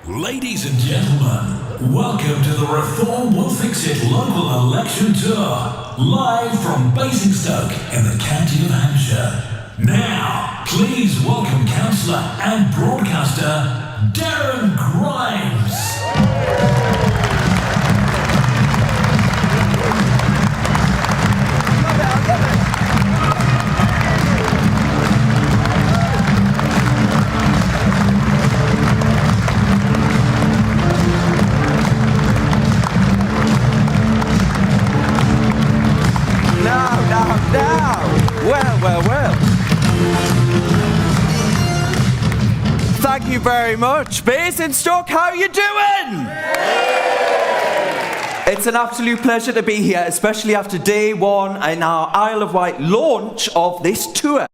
Ladies and gentlemen, welcome to the Reform Will Fix It local election tour, live from Basingstoke in the county of Hampshire. Now, please welcome councillor and broadcaster Darren Grimes. Well. Thank you very much. Basingstoke, how you doing? It's an absolute pleasure to be here, especially after day one in our Isle of Wight launch of this tour.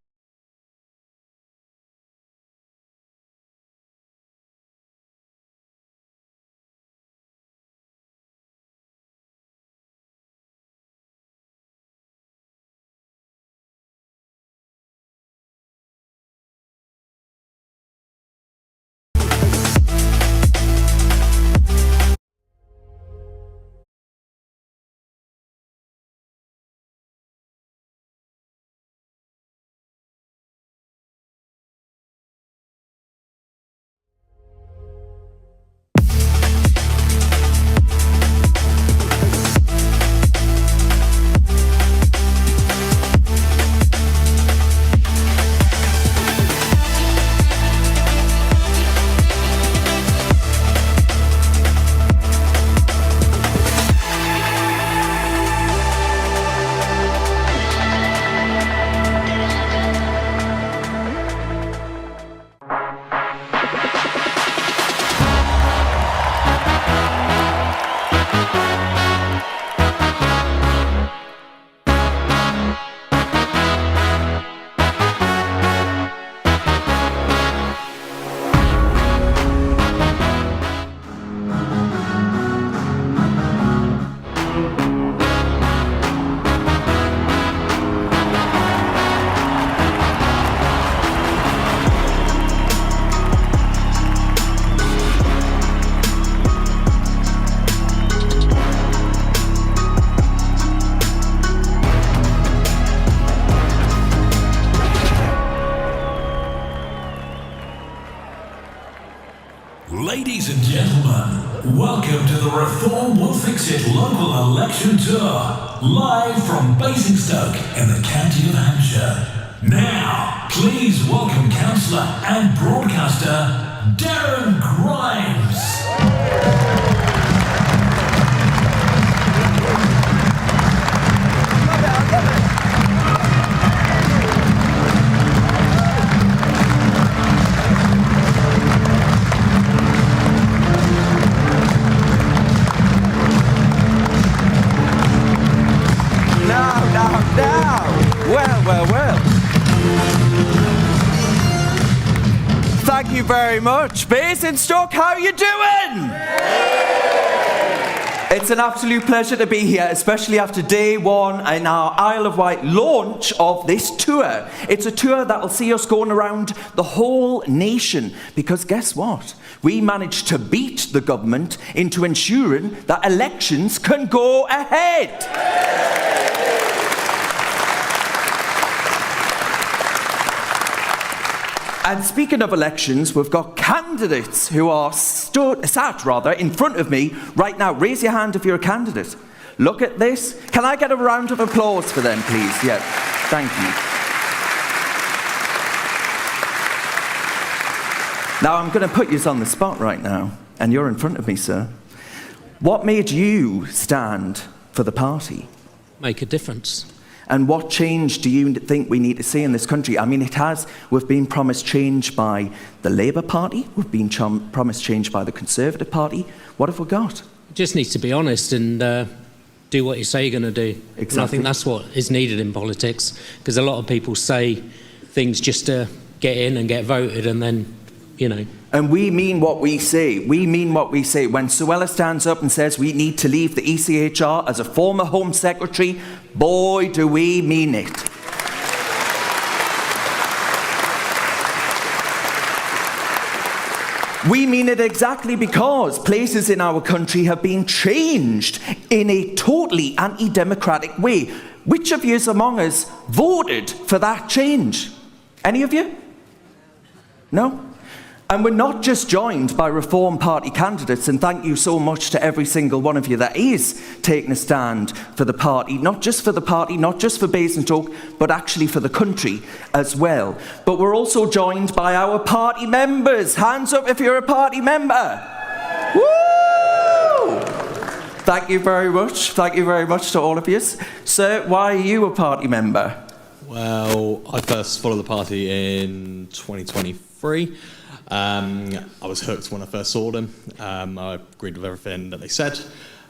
Ladies and gentlemen, welcome to the Reform Will Fix It local election tour, live from Basingstoke in the county of Hampshire. Now, please welcome councillor and broadcaster Darren Grimes. Well. Thank you very much. Basingstoke, how you doing? It's an absolute pleasure to be here, especially after day one in our Isle of Wight launch of this tour. It's a tour that will see us going around the whole nation, because guess what? We managed to beat the government into ensuring that elections can go ahead. And speaking of elections, we've got candidates who are sat in front of me right now. Raise your hand if you're a candidate. Look at this. Can I get a round of applause for them, please? Yeah, thank you. Now, I'm going to put you on the spot right now, and you're in front of me, sir. What made you stand for the party? Make a difference. And what change do you think we need to see in this country? I mean, we've been promised change by the Labour Party, we've been promised change by the Conservative Party. What have we got? You just need to be honest and do what you say you're going to do. Exactly. And I think that's what is needed in politics, because a lot of people say things just to get in and get voted, and then, you know. And we mean what we say. We mean what we say. When Suella stands up and says we need to leave the ECHR as a former Home Secretary, boy, do we mean it. We mean it exactly because places in our country have been changed in a totally anti-democratic way. Which of you among us voted for that change? Any of you? No? And we're not just joined by Reform Party candidates, and thank you so much to every single one of you that is taking a stand for the party, not just for the party, not just for Basingstoke, but actually for the country as well. But we're also joined by our party members. Hands up if you're a party member. Woo! Thank you very much. Thank you very much to all of you. Sir, why are you a party member? Well, I first followed the party in 2023. I was hooked when I first saw them. I agreed with everything that they said,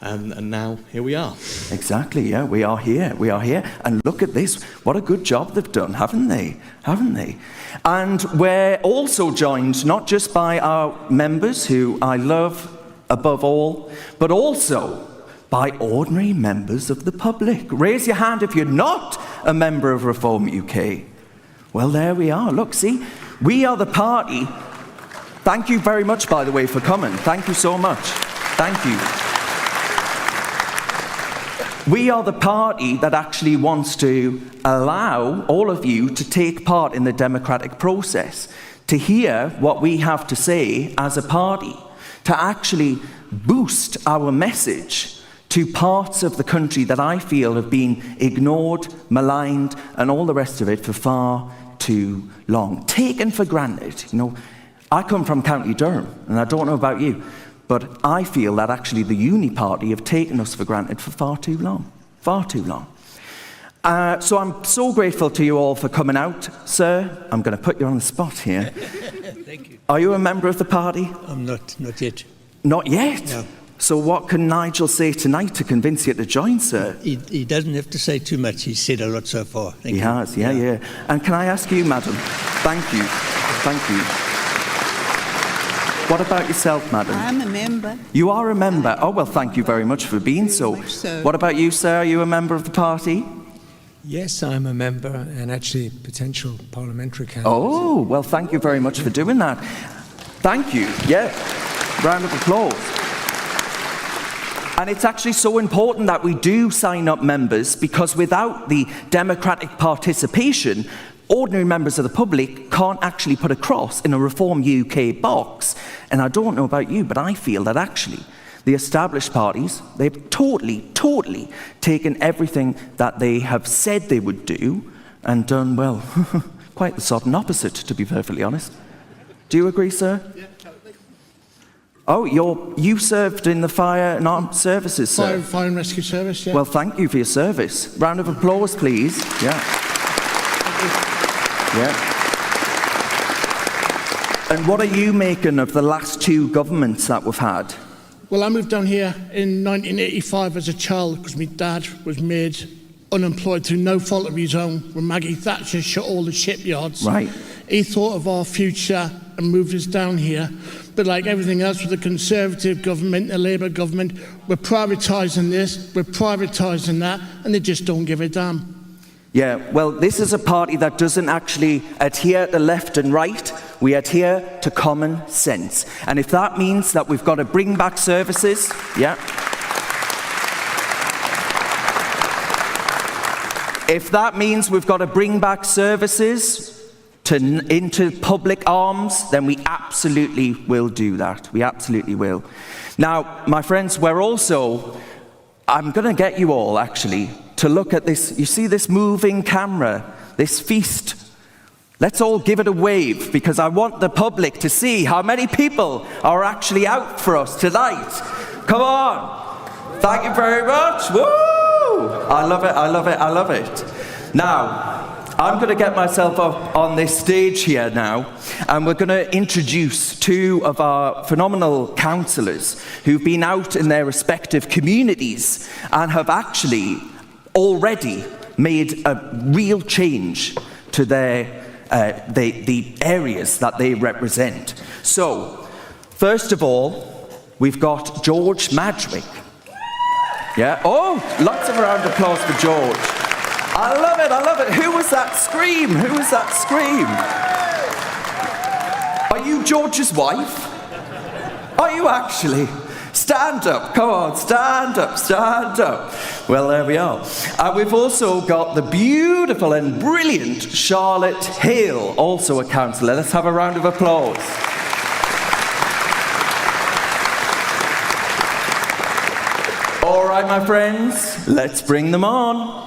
and now here we are. Exactly, yeah, we are here. And look at this, what a good job they've done, haven't they? And we're also joined not just by our members, who I love above all, but also by ordinary members of the public. Raise your hand if you're not a member of Reform UK. Well, there we are. Look, see, we are the party. Thank you very much, by the way, for coming. Thank you so much. Thank you. We are the party that actually wants to allow all of you to take part in the democratic process, to hear what we have to say as a party, to actually boost our message to parts of the country that I feel have been ignored, maligned, and all the rest of it for far too long. Taken for granted. You know, I come from County Durham, and I don't know about you, but I feel that actually the Uni Party have taken us for granted for far too long. So I'm so grateful to you all for coming out. Sir, I'm going to put you on the spot here. Thank you. Are you a member of the party? I'm not yet. Not yet? No. So what can Nigel say tonight to convince you to join, sir? He doesn't have to say too much. He's said a lot so far. Thank you. He has, yeah. And can I ask you, madam? Thank you. What about yourself, madam? I'm a member. You are a member? Oh, well, thank you very much for being so. Very much so. What about you, sir? Are you a member of the party? Yes, I'm a member and actually potential parliamentary candidate. Oh, well, thank you very much for doing that. Thank you. Yeah. Round of applause. And it's actually so important that we do sign up members, because without the democratic participation, ordinary members of the public can't actually put a cross in a Reform UK box. And I don't know about you, but I feel that actually the established parties, they've totally taken everything that they have said they would do and done, well, quite the sodden opposite, to be perfectly honest. Do you agree, sir? Yeah, totally. Oh, you served in the fire and armed services, sir? Fire and rescue service, yeah. Well, thank you for your service. Round of applause, please. Yeah. And what are you making of the last two governments that we've had? Well, I moved down here in 1985 as a child because my dad was made unemployed through no fault of his own when Maggie Thatcher shut all the shipyards. Right. He thought of our future and moved us down here. But like everything else with the Conservative government, the Labour government, we're privatising this, we're privatising that, and they just don't give a damn. Yeah, well, this is a party that doesn't actually adhere to left and right. We adhere to common sense. And if that means that we've got to bring back services, yeah. If that means we've got to bring back services into public arms, then we absolutely will do that. We absolutely will. Now, my friends, I'm going to get you all, actually, to look at this. You see this moving camera, this feast? Let's all give it a wave, because I want the public to see how many people are actually out for us tonight. Come on. Thank you very much. Woo! I love it. Now, I'm going to get myself up on this stage here now, and we're going to introduce two of our phenomenal councillors who've been out in their respective communities and have actually already made a real change to their the areas that they represent. So, first of all, we've got George Madgwick. Yeah. Oh, lots of round of applause for George. I love it. Who was that scream? Are you George's wife? Are you actually? Stand up, come on, stand up, stand up. Well, there we are. We've also got the beautiful and brilliant Charlotte Hale, also a councillor. Let's have a round of applause. All right, my friends, let's bring them on.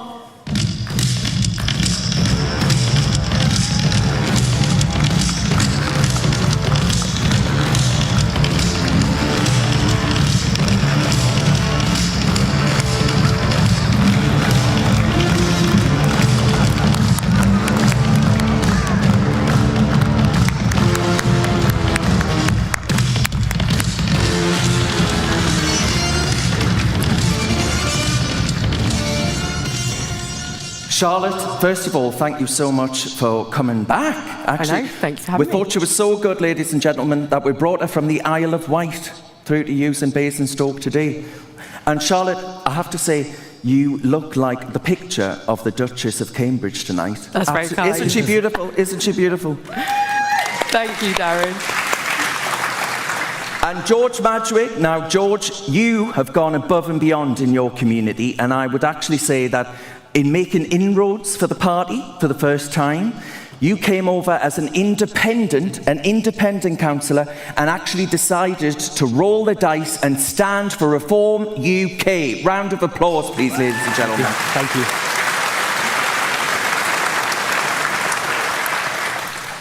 Charlotte, first of all, thank you so much for coming back. Actually, I know, thanks for having me. We thought she was so good, ladies and gentlemen, that we brought her from the Isle of Wight through to use in Basingstoke today. And Charlotte, I have to say, you look like the picture of the Duchess of Cambridge tonight. That's very kind. Isn't she beautiful? Isn't she beautiful? Thank you, Darren. And George Madgwick, now George, you have gone above and beyond in your community, and I would actually say that in making inroads for the party for the first time, you came over as an independent councillor and actually decided to roll the dice and stand for Reform UK. Round of applause, please, ladies and gentlemen. Thank you.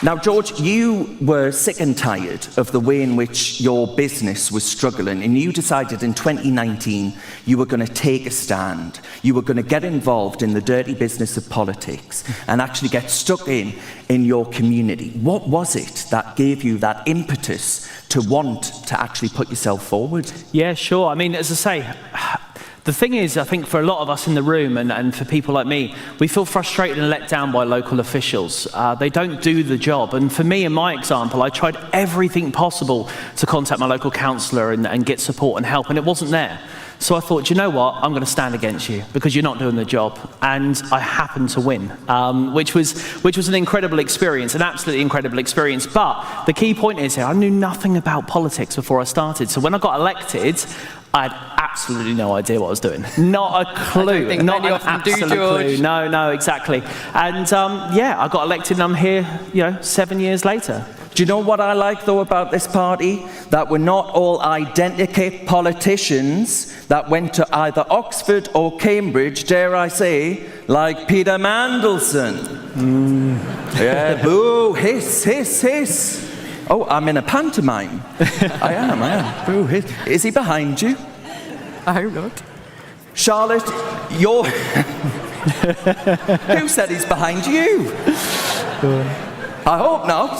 Now, George, you were sick and tired of the way in which your business was struggling, and you decided in 2019 you were going to take a stand. You were going to get involved in the dirty business of politics and actually get stuck in your community. What was it that gave you that impetus to want to actually put yourself forward? Yeah, sure. I mean, as I say, the thing is, I think for a lot of us in the room and for people like me, we feel frustrated and let down by local officials. They don't do the job. And for me, in my example, I tried everything possible to contact my local councillor and get support and help, and it wasn't there. So I thought, you know what, I'm going to stand against you because you're not doing the job. And I happened to win, which was an incredible experience, an absolutely incredible experience. But the key point is here, I knew nothing about politics before I started. So when I got elected, I had absolutely no idea what I was doing. Not a clue. Not an absolute clue. No, exactly. And I got elected and I'm here, 7 years later. Do you know what I like, though, about this party? That we're not all identical politicians that went to either Oxford or Cambridge, dare I say, like Peter Mandelson. Yeah, boo, hiss, hiss, hiss. Oh, I'm in a pantomime. I am. Boo, hiss. Is he behind you? I hope not. Charlotte, you're... Who said he's behind you? I hope not.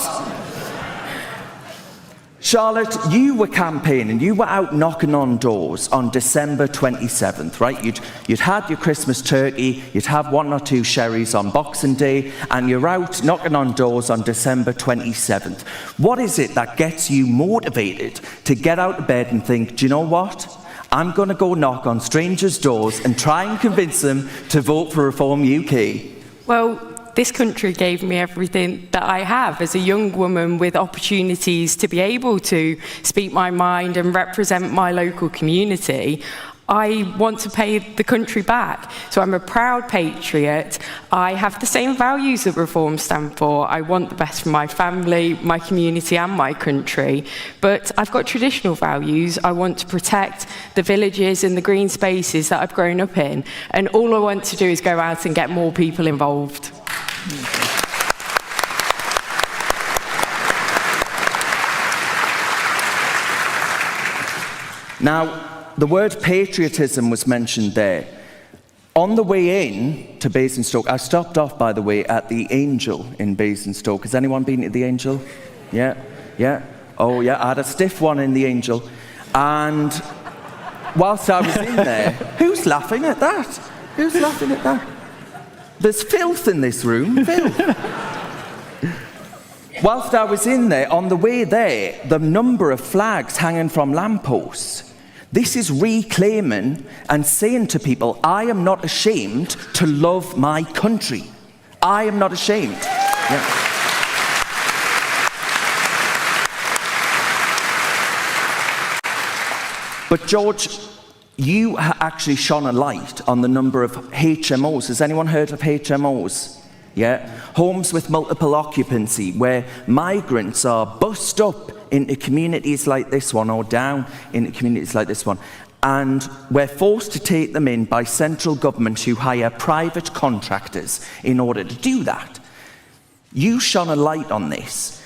Charlotte, you were campaigning, you were out knocking on doors on December 27th, right? You'd had your Christmas turkey, you'd have 1 or 2 sherries on Boxing Day, and you're out knocking on doors on December 27th. What is it that gets you motivated to get out of bed and think, do you know what? I'm going to go knock on strangers' doors and try and convince them to vote for Reform UK. Well, this country gave me everything that I have as a young woman with opportunities to be able to speak my mind and represent my local community. I want to pay the country back. So I'm a proud patriot. I have the same values that Reform stand for. I want the best for my family, my community and my country. But I've got traditional values. I want to protect the villages and the green spaces that I've grown up in. And all I want to do is go out and get more people involved. Now, the word patriotism was mentioned there. On the way in to Basingstoke, I stopped off, by the way, at the Angel in Basingstoke. Has anyone been to the Angel? Yeah? Oh, yeah, I had a stiff one in the Angel. And whilst I was in there, who's laughing at that? Who's laughing at that? There's filth in this room, filth. Whilst I was in there, on the way there, the number of flags hanging from lampposts. This is reclaiming and saying to people, I am not ashamed to love my country. I am not ashamed. Yeah. But George, you actually shone a light on the number of HMOs. Has anyone heard of HMOs? Yeah, homes with multiple occupancy, where migrants are bussed up into communities like this one, or down into communities like this one, and we're forced to take them in by central government who hire private contractors in order to do that. You shone a light on this.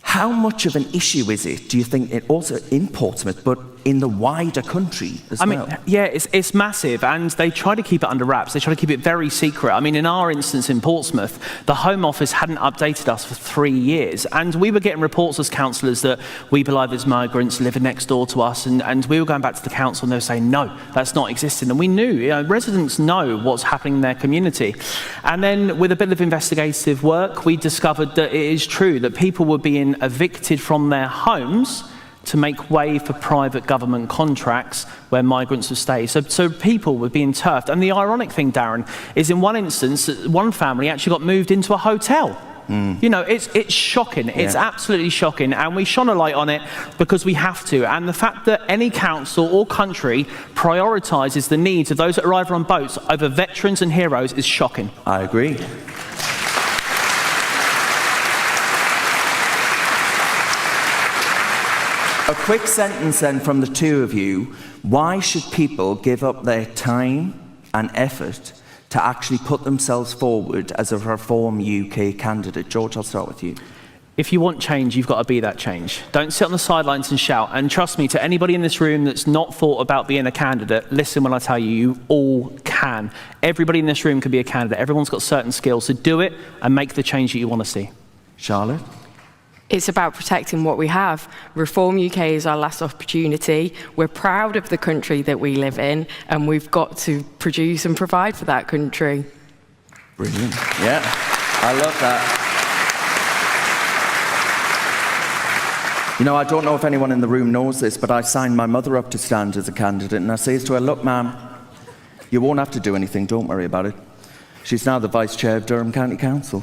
How much of an issue is it, do you think, it also in Portsmouth, but in the wider country as well? I mean, yeah, it's massive, and they try to keep it under wraps. They try to keep it very secret. I mean, in our instance in Portsmouth, the Home Office hadn't updated us for 3 years, and we were getting reports as councillors that we believe as migrants living next door to us, and we were going back to the council and they were saying, no, that's not existing. And we knew, residents know what's happening in their community. And then with a bit of investigative work, we discovered that it is true that people were being evicted from their homes to make way for private government contracts where migrants would stay. So people were being turfed. And the ironic thing, Darren, is in one instance, one family actually got moved into a hotel. You know, it's shocking. Yeah. It's absolutely shocking. And we shone a light on it because we have to. And the fact that any council or country prioritises the needs of those that arrive on boats over veterans and heroes is shocking. I agree. A quick sentence then from the two of you. Why should people give up their time and effort to actually put themselves forward as a Reform UK candidate? George, I'll start with you. If you want change, you've got to be that change. Don't sit on the sidelines and shout. And trust me, to anybody in this room that's not thought about being a candidate, listen when I tell you, you all can. Everybody in this room can be a candidate. Everyone's got certain skills. So do it and make the change that you want to see. Charlotte? It's about protecting what we have. Reform UK is our last opportunity. We're proud of the country that we live in, and we've got to produce and provide for that country. Brilliant. Yeah, I love that. You know, I don't know if anyone in the room knows this, but I signed my mother up to stand as a candidate, and I says to her, look, ma'am, you won't have to do anything, don't worry about it. She's now the Vice Chair of Durham County Council.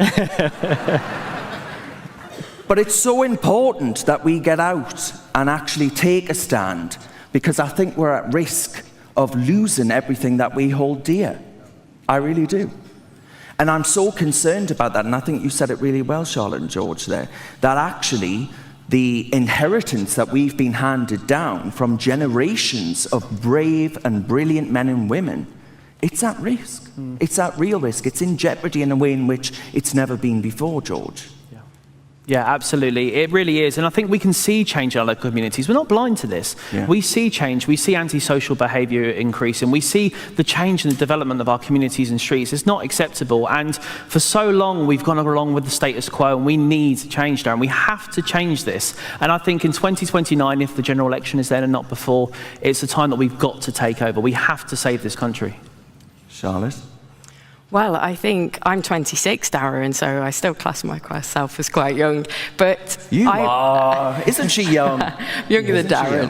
But it's so important that we get out and actually take a stand, because I think we're at risk of losing everything that we hold dear. I really do. And I'm so concerned about that, and I think you said it really well, Charlotte and George, there, that actually the inheritance that we've been handed down from generations of brave and brilliant men and women, it's at risk. It's at real risk. It's in jeopardy in a way in which it's never been before, George. Yeah, absolutely. It really is. And I think we can see change in our local communities. We're not blind to this. Yeah. We see change. We see antisocial behaviour increasing. We see the change in the development of our communities and streets. It's not acceptable. And for so long, we've gone along with the status quo, and we need change, Darren. We have to change this. And I think in 2029, if the general election is then and not before, it's the time that we've got to take over. We have to save this country. Charlotte? Well, I think I'm 26, Darren, so I still class myself as quite young. But you are. Isn't she young? Younger than Darren.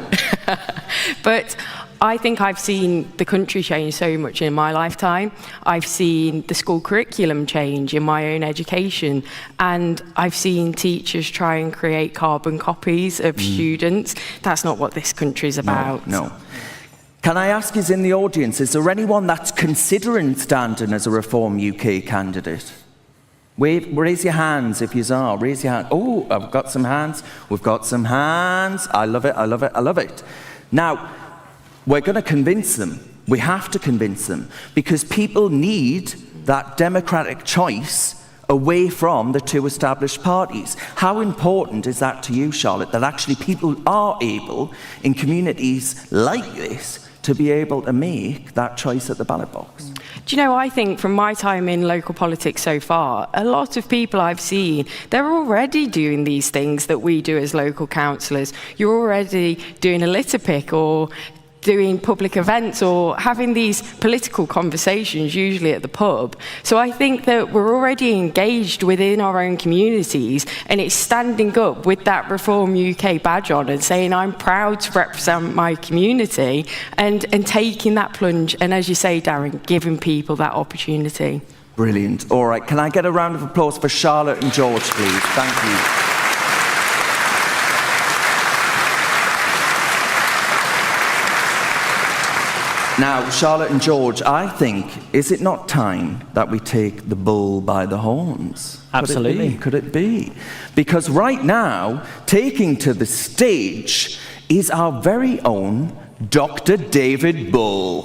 But I think I've seen the country change so much in my lifetime. I've seen the school curriculum change in my own education, and I've seen teachers try and create carbon copies of students. That's not what this country's about. No. Can I ask, is in the audience, is there anyone that's considering standing as a Reform UK candidate? Raise your hands if you are. Raise your hand. Oh, I've got some hands. We've got some hands. I love it, I love it, I love it. Now, we're going to convince them. We have to convince them, because people need that democratic choice away from the two established parties. How important is that to you, Charlotte, that actually people are able, in communities like this, to be able to make that choice at the ballot box? Do you know, I think from my time in local politics so far, a lot of people I've seen, they're already doing these things that we do as local councillors. You're already doing a litter pick, or doing public events, or having these political conversations, usually at the pub. So I think that we're already engaged within our own communities, and it's standing up with that Reform UK badge on and saying, I'm proud to represent my community, and taking that plunge, and as you say, Darren, giving people that opportunity. Brilliant. All right, can I get a round of applause for Charlotte and George, please? Thank you. Now, Charlotte and George, I think, is it not time that we take the bull by the horns? Absolutely. Could it be? Because right now, taking to the stage is our very own Dr. David Bull.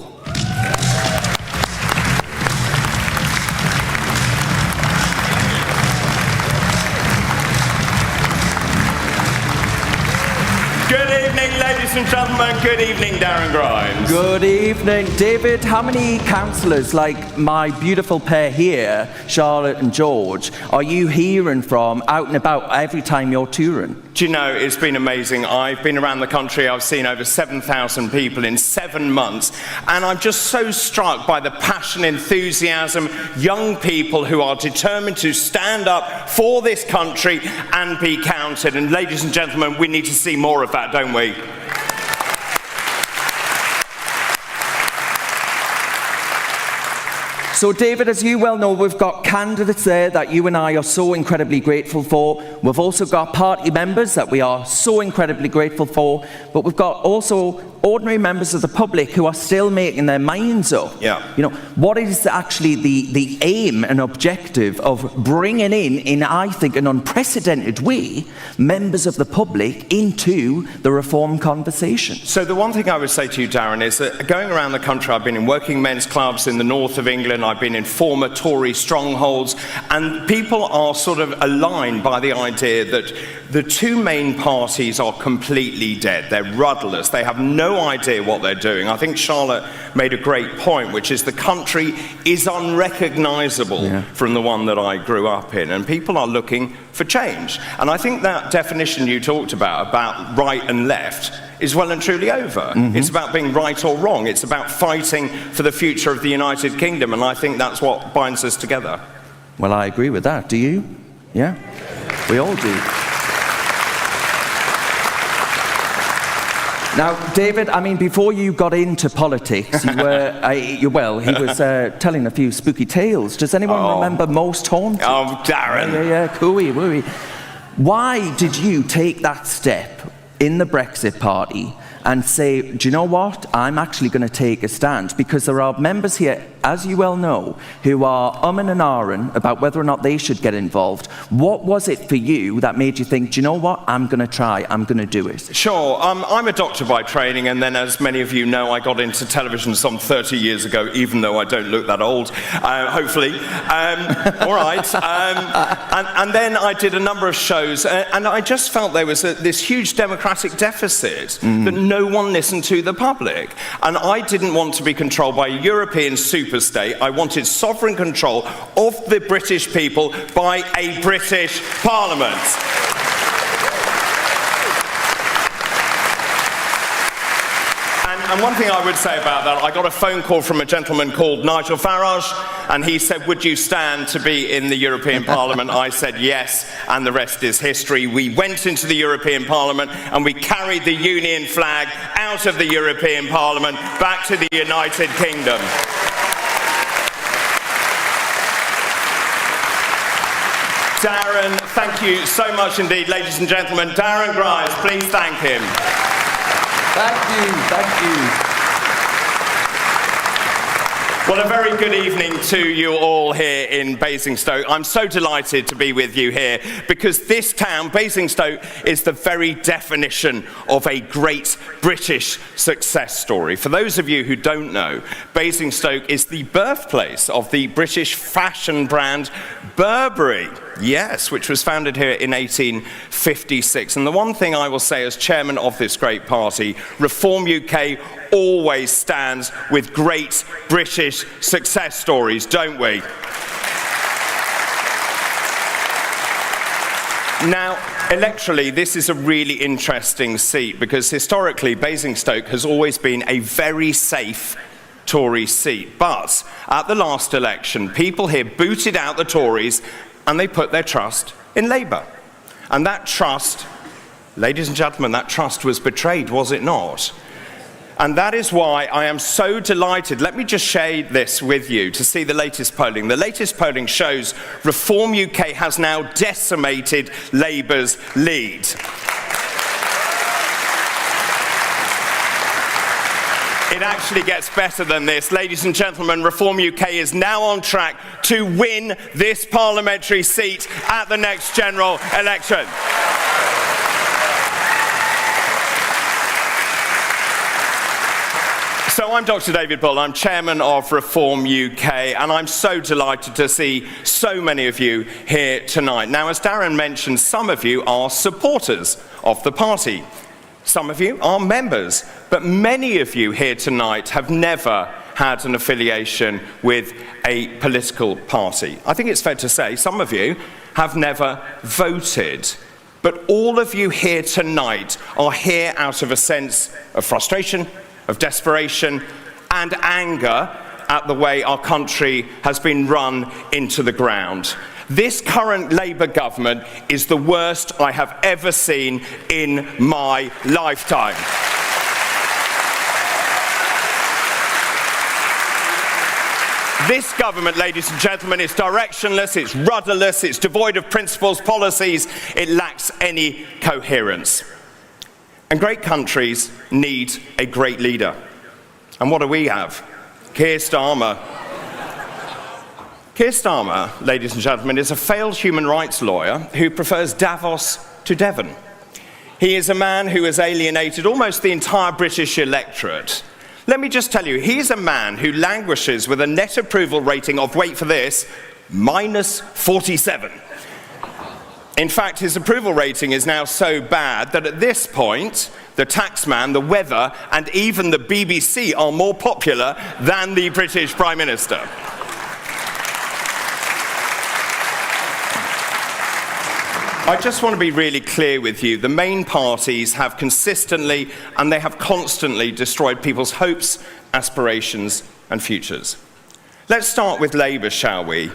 Good evening, ladies and gentlemen. Good evening, Darren Grimes. Good evening, David. How many councillors, like my beautiful pair here, Charlotte and George, are you hearing from out and about every time you're touring? Do you know, it's been amazing. I've been around the country. I've seen over 7,000 people in 7 months. And I'm just so struck by the passion, enthusiasm, young people who are determined to stand up for this country and be counted. And ladies and gentlemen, we need to see more of that, don't we? So, David, as you well know, we've got candidates there that you and I are so incredibly grateful for. We've also got party members that we are so incredibly grateful for. But we've got also ordinary members of the public who are still making their minds up. Yeah. You know, what is actually the aim and objective of bringing in, I think, an unprecedented way, members of the public into the reform conversation? So the one thing I would say to you, Darren, is that going around the country, I've been in working men's clubs in the north of England, I've been in former Tory strongholds, and people are sort of aligned by the idea that the two main parties are completely dead. They're rudderless. They have no idea what they're doing. I think Charlotte made a great point, which is the country is unrecognisable from the one that I grew up in, and people are looking for change. And I think that definition you talked about right and left, is well and truly over. It's about being right or wrong. It's about fighting for the future of the United Kingdom, and I think that's what binds us together. Well, I agree with that. Do you? Yeah? We all do. Now, David, I mean, before you got into politics, you were, he was telling a few spooky tales. Does anyone remember Most Haunted? Oh, Darren. Yeah, cooey, wooey. Why did you take that step in the Brexit Party and say, do you know what, I'm actually going to take a stand? Because there are members here, as you well know, who are umming and ahhing about whether or not they should get involved. What was it for you that made you think, do you know what, I'm going to try, I'm going to do it? Sure. I'm a doctor by training, and then, as many of you know, I got into television some 30 years ago, even though I don't look that old, hopefully. All right. And then I did a number of shows, and I just felt there was this huge democratic deficit, that no one listened to the public. And I didn't want to be controlled by a European superstate. I wanted sovereign control of the British people by a British Parliament. And one thing I would say about that, I got a phone call from a gentleman called Nigel Farage, and he said, would you stand to be in the European Parliament? I said yes, and the rest is history. We went into the European Parliament, and we carried the Union flag out of the European Parliament back to the United Kingdom. Darren, thank you so much indeed, ladies and gentlemen. Darren Grimes, please thank him. Thank you, thank you. Well, a very good evening to you all here in Basingstoke. I'm so delighted to be with you here because this town, Basingstoke, is the very definition of a great British success story. For those of you who don't know, Basingstoke is the birthplace of the British fashion brand Burberry. Yes, which was founded here in 1856. And the one thing I will say as chairman of this great party, Reform UK always stands with great British success stories, don't we? Now, electorally, this is a really interesting seat because historically, Basingstoke has always been a very safe Tory seat. But at the last election, people here booted out the Tories and they put their trust in Labour. And that trust, ladies and gentlemen, that trust was betrayed, was it not? And that is why I am so delighted. Let me just share this with you to see the latest polling. The latest polling shows Reform UK has now decimated Labour's lead. It actually gets better than this. Ladies and gentlemen, Reform UK is now on track to win this parliamentary seat at the next general election. So I'm Dr. David Bull, I'm chairman of Reform UK, and I'm so delighted to see so many of you here tonight. Now, as Darren mentioned, some of you are supporters of the party. Some of you are members, but many of you here tonight have never had an affiliation with a political party. I think it's fair to say some of you have never voted, but all of you here tonight are here out of a sense of frustration, of desperation and anger at the way our country has been run into the ground. This current Labour government is the worst I have ever seen in my lifetime. This government, ladies and gentlemen, is directionless, it's rudderless, it's devoid of principles, policies, it lacks any coherence. And great countries need a great leader. And what do we have? Keir Starmer. Keir Starmer, ladies and gentlemen, is a failed human rights lawyer who prefers Davos to Devon. He is a man who has alienated almost the entire British electorate. Let me just tell you, he's a man who languishes with a net approval rating of, wait for this, -47. In fact, his approval rating is now so bad that at this point, the taxman, the weather, and even the BBC are more popular than the British Prime Minister. I just want to be really clear with you. The main parties have consistently and they have constantly destroyed people's hopes, aspirations, and futures. Let's start with Labour, shall we?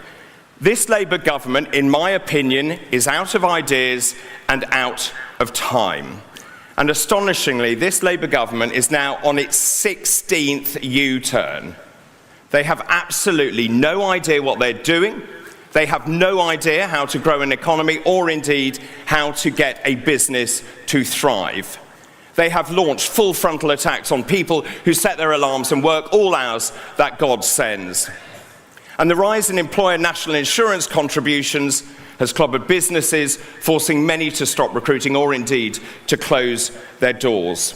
This Labour government, in my opinion, is out of ideas and out of time. And astonishingly, this Labour government is now on its 16th U-turn. They have absolutely no idea what they're doing. They have no idea how to grow an economy or indeed how to get a business to thrive. They have launched full frontal attacks on people who set their alarms and work all hours that God sends. And the rise in employer national insurance contributions has clobbered businesses, forcing many to stop recruiting or indeed to close their doors.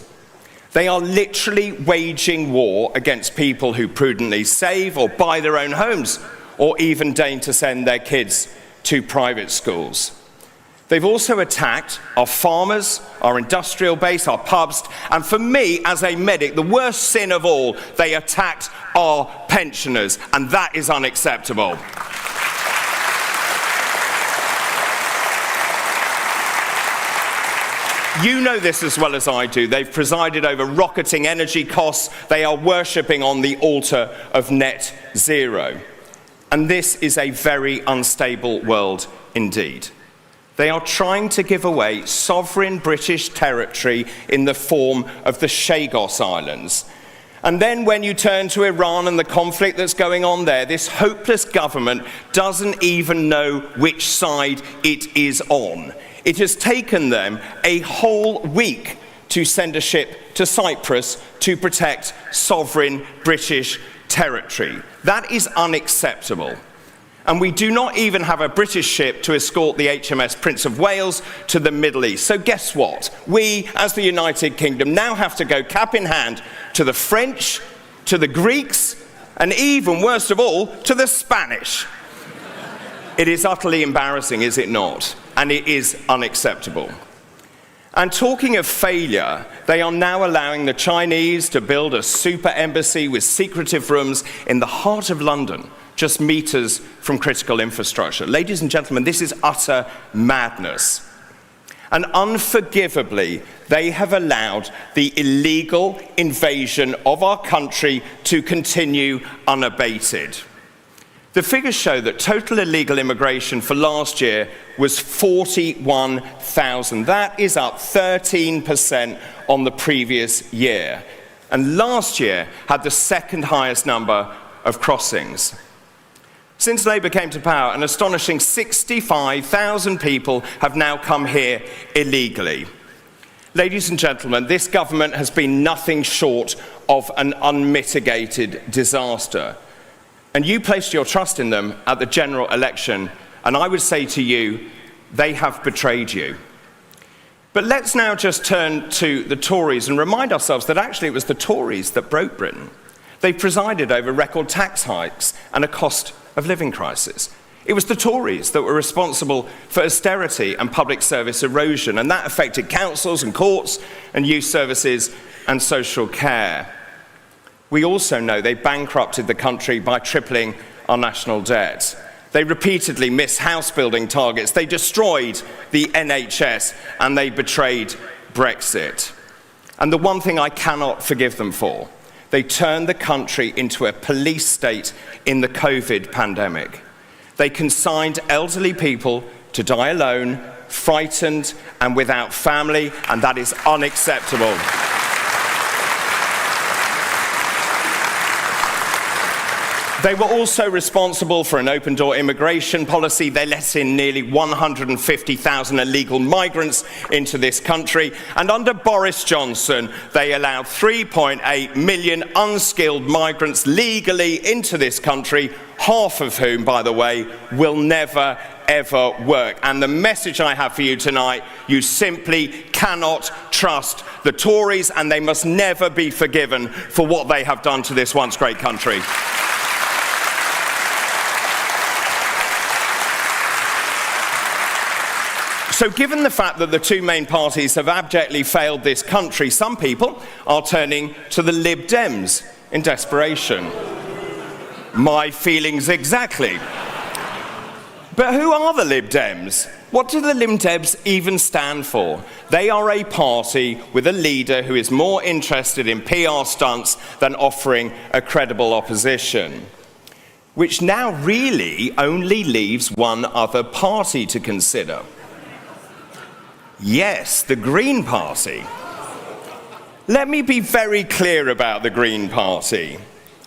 They are literally waging war against people who prudently save or buy their own homes or even deign to send their kids to private schools. They've also attacked our farmers, our industrial base, our pubs, and for me, as a medic, the worst sin of all, they attacked our pensioners, and that is unacceptable. You know this as well as I do. They've presided over rocketing energy costs. They are worshipping on the altar of net zero. And this is a very unstable world indeed. They are trying to give away sovereign British territory in the form of the Chagos Islands. And then when you turn to Iran and the conflict that's going on there, this hopeless government doesn't even know which side it is on. It has taken them a whole week to send a ship to Cyprus to protect sovereign British territory. That is unacceptable. And we do not even have a British ship to escort the HMS Prince of Wales to the Middle East. So guess what? We, as the United Kingdom, now have to go cap in hand to the French, to the Greeks, and even, worst of all, to the Spanish. It is utterly embarrassing, is it not? And it is unacceptable. And talking of failure, they are now allowing the Chinese to build a super embassy with secretive rooms in the heart of London, just meters from critical infrastructure. Ladies and gentlemen, this is utter madness. And unforgivably, they have allowed the illegal invasion of our country to continue unabated. The figures show that total illegal immigration for last year was 41,000. That is up 13% on the previous year. And last year had the second highest number of crossings. Since Labour came to power, an astonishing 65,000 people have now come here illegally. Ladies and gentlemen, this government has been nothing short of an unmitigated disaster. And you placed your trust in them at the general election, and I would say to you, they have betrayed you. But let's now just turn to the Tories and remind ourselves that actually it was the Tories that broke Britain. They presided over record tax hikes and a cost of living crisis. It was the Tories that were responsible for austerity and public service erosion, and that affected councils and courts and youth services and social care. We also know they bankrupted the country by tripling our national debt. They repeatedly missed house building targets, they destroyed the NHS, and they betrayed Brexit. And the one thing I cannot forgive them for, they turned the country into a police state in the COVID pandemic. They consigned elderly people to die alone, frightened and without family, and that is unacceptable. They were also responsible for an open-door immigration policy. They let in nearly 150,000 illegal migrants into this country. And under Boris Johnson, they allowed 3.8 million unskilled migrants legally into this country, half of whom, by the way, will never, ever work. And the message I have for you tonight, you simply cannot trust the Tories, and they must never be forgiven for what they have done to this once great country. So given the fact that the two main parties have abjectly failed this country, some people are turning to the Lib Dems in desperation. My feelings exactly. But who are the Lib Dems? What do the Lib Dems even stand for? They are a party with a leader who is more interested in PR stunts than offering a credible opposition. Which now really only leaves one other party to consider. Yes, the Green Party. Let me be very clear about the Green Party.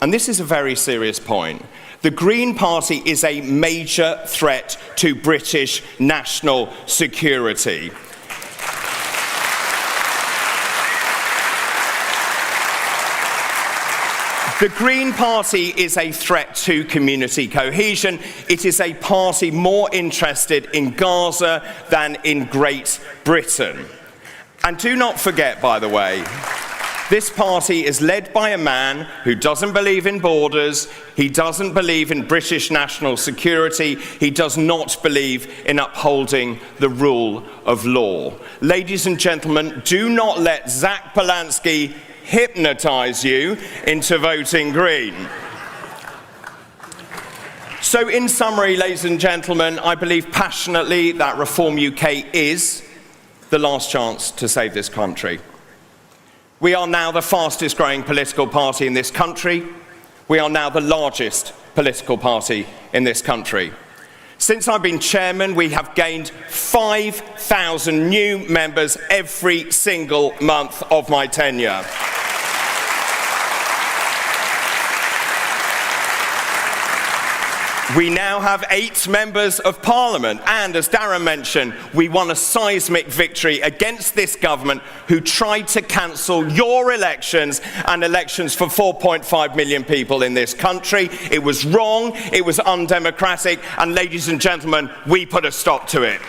And this is a very serious point. The Green Party is a major threat to British national security. The Green Party is a threat to community cohesion. It is a party more interested in Gaza than in Great Britain. And do not forget, by the way, this party is led by a man who doesn't believe in borders, he doesn't believe in British national security, he does not believe in upholding the rule of law. Ladies and gentlemen, do not let Zach Polanski hypnotise you into voting Green. So in summary, ladies and gentlemen, I believe passionately that Reform UK is the last chance to save this country. We are now the fastest growing political party in this country. We are now the largest political party in this country. Since I've been chairman, we have gained 5,000 new members every single month of my tenure. We now have 8 members of parliament, and as Darren mentioned, we won a seismic victory against this government who tried to cancel your elections and elections for 4.5 million people in this country. It was wrong, it was undemocratic, and ladies and gentlemen, we put a stop to it.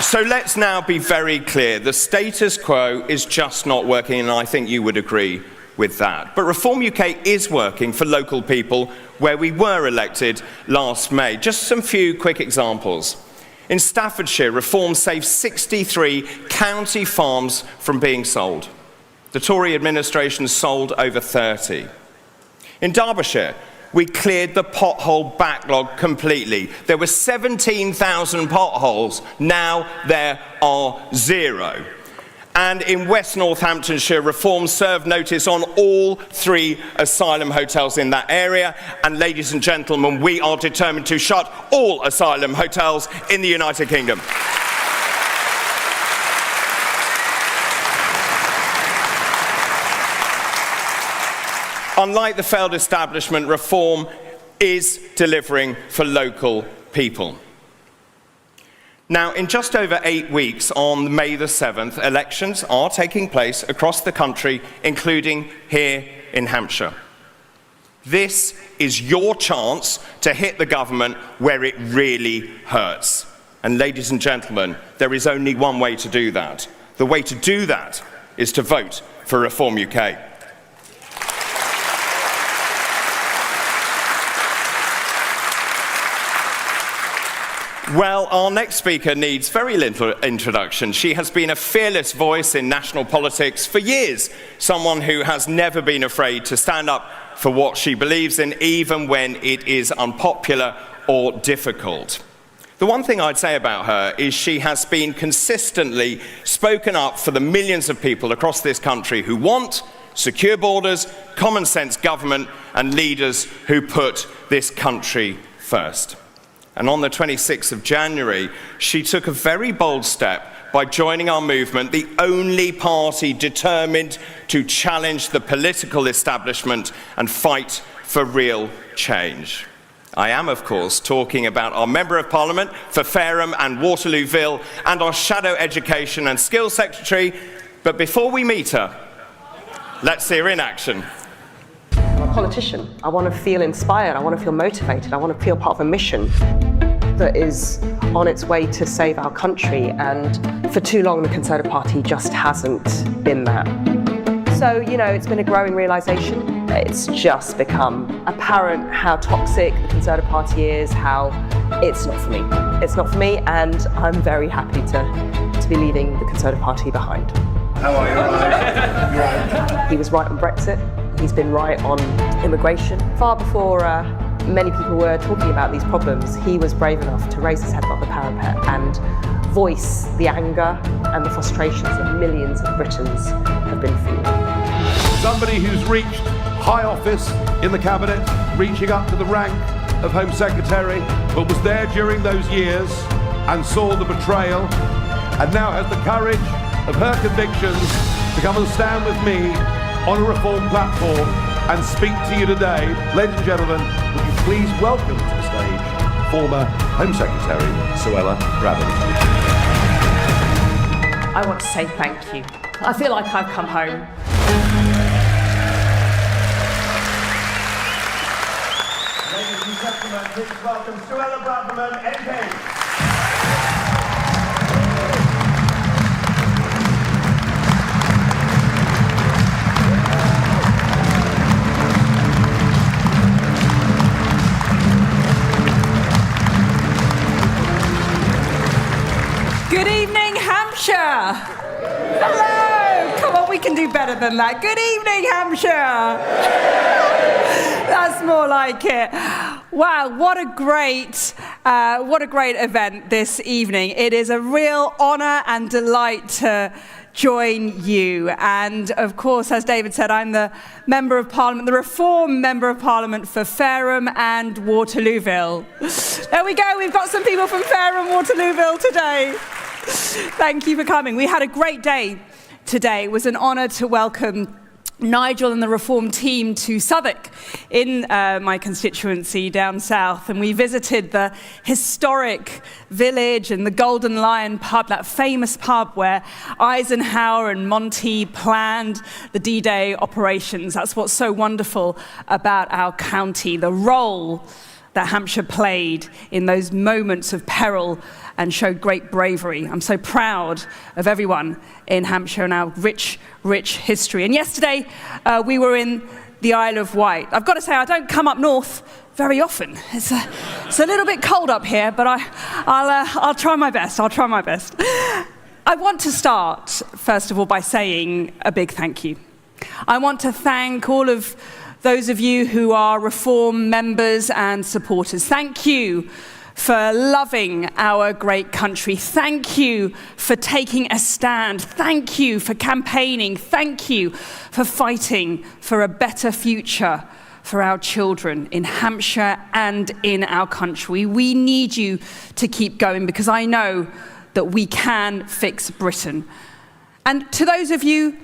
So let's now be very clear. The status quo is just not working, and I think you would agree with that. But Reform UK is working for local people where we were elected last May. Just some few quick examples. In Staffordshire, Reform saved 63 county farms from being sold. The Tory administration sold over 30. In Derbyshire, we cleared the pothole backlog completely. There were 17,000 potholes. Now there are 0. And in West Northamptonshire, Reform served notice on all 3 asylum hotels in that area. And ladies and gentlemen, we are determined to shut all asylum hotels in the United Kingdom. Unlike the failed establishment, Reform is delivering for local people. Now, in just over 8 weeks, on May the 7th, elections are taking place across the country, including here in Hampshire. This is your chance to hit the government where it really hurts. And ladies and gentlemen, there is only one way to do that. The way to do that is to vote for Reform UK. Well, our next speaker needs very little introduction. She has been a fearless voice in national politics for years, someone who has never been afraid to stand up for what she believes in, even when it is unpopular or difficult. The one thing I'd say about her is she has been consistently spoken up for the millions of people across this country who want secure borders, common sense government, and leaders who put this country first. And on the 26th of January, she took a very bold step by joining our movement, the only party determined to challenge the political establishment and fight for real change. I am, of course, talking about our Member of Parliament for Fareham and Waterlooville and our Shadow Education and Skills Secretary. But before we meet her, let's see her in action. I'm a politician. I want to feel inspired. I want to feel motivated. I want to feel part of a mission that is on its way to save our country. And for too long, the Conservative Party just hasn't been that. So, it's been a growing realisation. It's just become apparent how toxic the Conservative Party is, how it's not for me. It's not for me, and I'm very happy to be leaving the Conservative Party behind. How are you? He was right on Brexit. He's been right on immigration. Far before many people were talking about these problems, he was brave enough to raise his head above the parapet and voice the anger and the frustrations that millions of Britons have been feeling. Somebody who's reached high office in the cabinet, reaching up to the rank of Home Secretary, but was there during those years and saw the betrayal, and now has the courage of her convictions to come and stand with me on a Reform platform and speak to you today. Ladies and gentlemen, would you please welcome to the stage former Home Secretary Suella Braverman. I want to say thank you. I feel like I've come home. Ladies and gentlemen, please welcome Suella Braverman, MP. Good evening, Hampshire. Hello. Come on, we can do better than that. Good evening, Hampshire. That's more like it. Wow, what a great event this evening. It is a real honour and delight to join you. And of course, as David said, I'm the Member of Parliament, the Reform Member of Parliament for Fareham and Waterlooville. There we go, we've got some people from Fareham, Waterlooville today. Thank you for coming. We had a great day today. It was an honour to welcome Nigel and the Reform team to Southwark in my constituency down south, and we visited the historic village and the Golden Lion pub, that famous pub where Eisenhower and Monty planned the D-Day operations. That's what's so wonderful about our county, the role that Hampshire played in those moments of peril and showed great bravery. I'm so proud of everyone in Hampshire and our rich, rich history. And yesterday, we were in the Isle of Wight. I've got to say, I don't come up north very often. It's a little bit cold up here, but I'll try my best. I'll try my best. I want to start, first of all, by saying a big thank you. I want to thank all of those of you who are Reform members and supporters. Thank you for loving our great country. Thank you for taking a stand. Thank you for campaigning. Thank you for fighting for a better future for our children in Hampshire and in our country. We need you to keep going because I know that we can fix Britain. And to those of you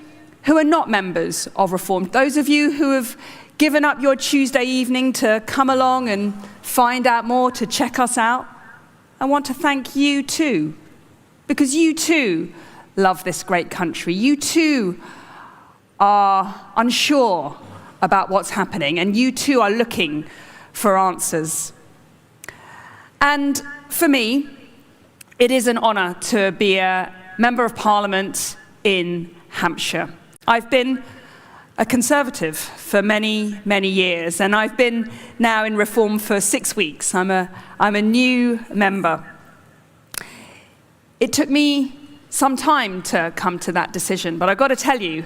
who are not members of Reform, those of you who have given up your Tuesday evening to come along and find out more, to check us out, I want to thank you too, because you too love this great country. You too are unsure about what's happening, and you too are looking for answers. And for me, it is an honour to be a Member of Parliament in Hampshire. I've been a Conservative for many, many years, and I've been now in Reform for 6 weeks. I'm a new member. It took me some time to come to that decision, but I've got to tell you,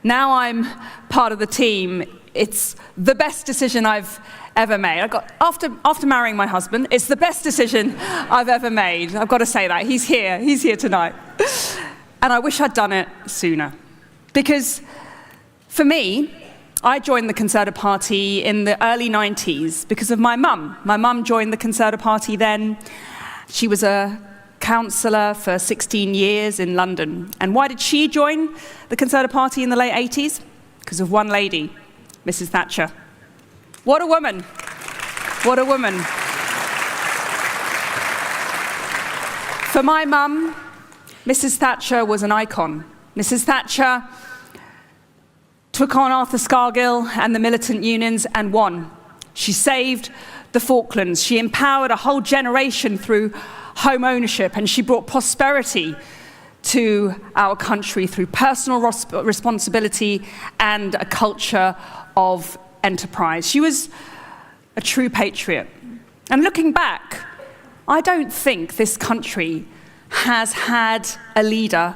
now I'm part of the team, it's the best decision I've ever made. After marrying my husband, it's the best decision I've ever made. I've got to say that. He's here tonight. And I wish I'd done it sooner. Because for me, I joined the Conservative Party in the early 90s because of my mum. My mum joined the Conservative Party then. She was a councillor for 16 years in London. And why did she join the Conservative Party in the late 80s? Because of one lady, Mrs. Thatcher. What a woman. What a woman. For my mum, Mrs. Thatcher was an icon. Mrs. Thatcher took on Arthur Scargill and the militant unions and won. She saved the Falklands. She empowered a whole generation through home ownership, and she brought prosperity to our country through personal responsibility and a culture of enterprise. She was a true patriot. And looking back, I don't think this country has had a leader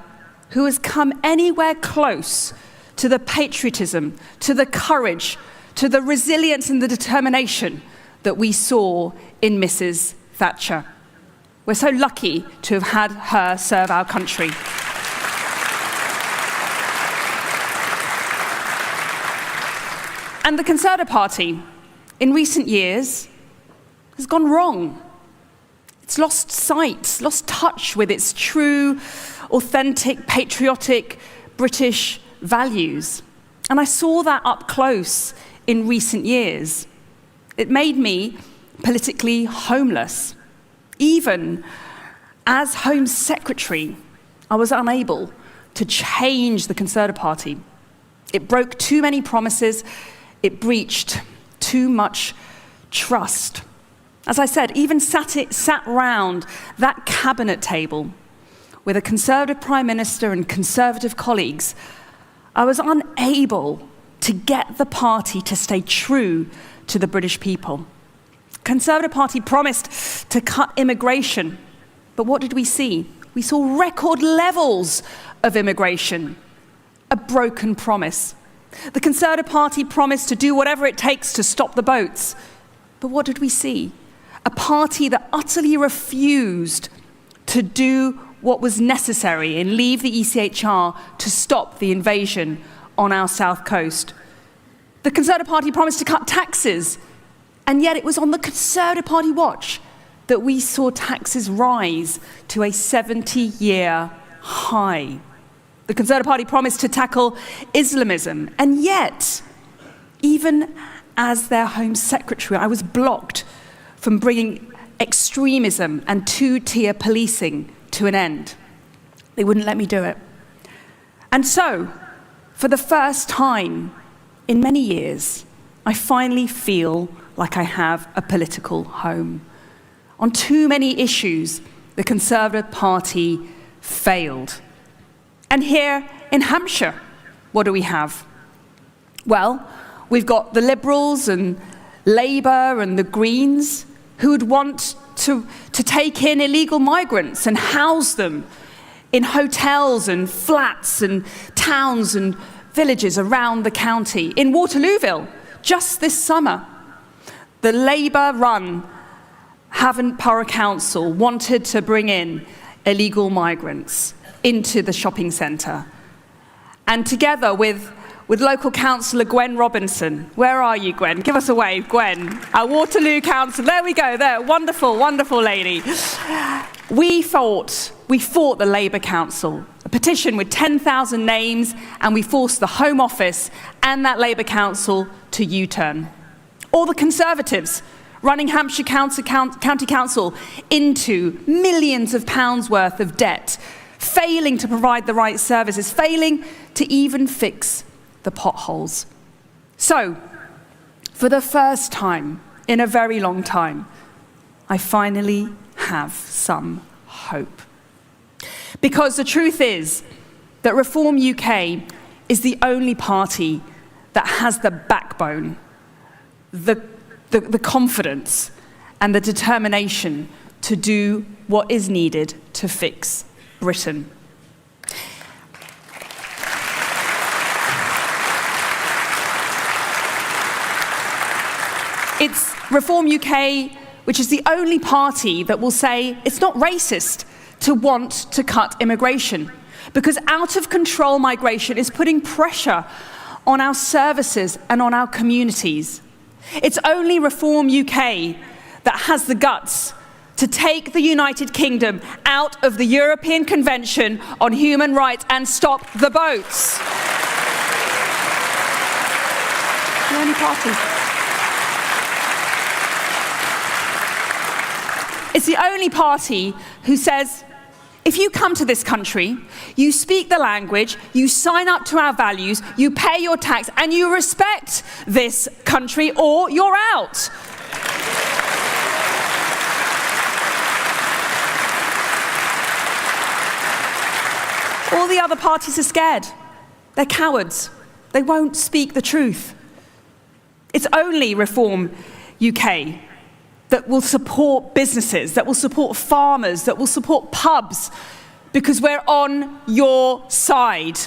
who has come anywhere close to the patriotism, to the courage, to the resilience and the determination that we saw in Mrs. Thatcher. We're so lucky to have had her serve our country. And the Conservative Party, in recent years, has gone wrong. It's lost sight, lost touch with its true, authentic, patriotic British values. And I saw that up close in recent years. It made me politically homeless. Even as Home Secretary, I was unable to change the Conservative Party. It broke too many promises. It breached too much trust. As I said, even sat round that cabinet table with a Conservative Prime Minister and Conservative colleagues, I was unable to get the party to stay true to the British people. Conservative Party promised to cut immigration, but what did we see? We saw record levels of immigration, a broken promise. The Conservative Party promised to do whatever it takes to stop the boats, but what did we see? A party that utterly refused to do what was necessary and leave the ECHR to stop the invasion on our south coast. The Conservative Party promised to cut taxes, and yet it was on the Conservative Party watch that we saw taxes rise to a 70-year high. The Conservative Party promised to tackle Islamism, and yet, even as their Home Secretary, I was blocked from bringing extremism and two-tier policing to an end. They wouldn't let me do it. And so, for the first time in many years, I finally feel like I have a political home. On too many issues, the Conservative Party failed. And here in Hampshire, what do we have? Well, we've got the Liberals and Labour and the Greens who would want to take in illegal migrants and house them in hotels and flats and towns and villages around the county. In Waterlooville, just this summer, the Labour-run Havant Borough Council wanted to bring in illegal migrants into the shopping centre. And together with local councillor Gwen Robinson, where are you, Gwen? Give us a wave, Gwen. Our Waterloo Council, there we go, there, wonderful, wonderful lady. We fought the Labour Council a petition with 10,000 names, and we forced the Home Office and that Labour Council to U-turn. Or the Conservatives running Hampshire County Council into millions of pounds worth of debt, failing to provide the right services, failing to even fix the potholes. So, for the first time in a very long time, I finally have some hope. Because the truth is that Reform UK is the only party that has the backbone, the confidence and the determination to do what is needed to fix Britain. It's Reform UK, which is the only party that will say it's not racist to want to cut immigration, because out of control migration is putting pressure on our services and on our communities. It's only Reform UK that has the guts to take the United Kingdom out of the European Convention on Human Rights and stop the boats. The only party. It's the only party who says, if you come to this country, you speak the language, you sign up to our values, you pay your tax, and you respect this country, or you're out. All the other parties are scared. They're cowards. They won't speak the truth. It's only Reform UK that will support businesses, that will support farmers, that will support pubs, because we're on your side.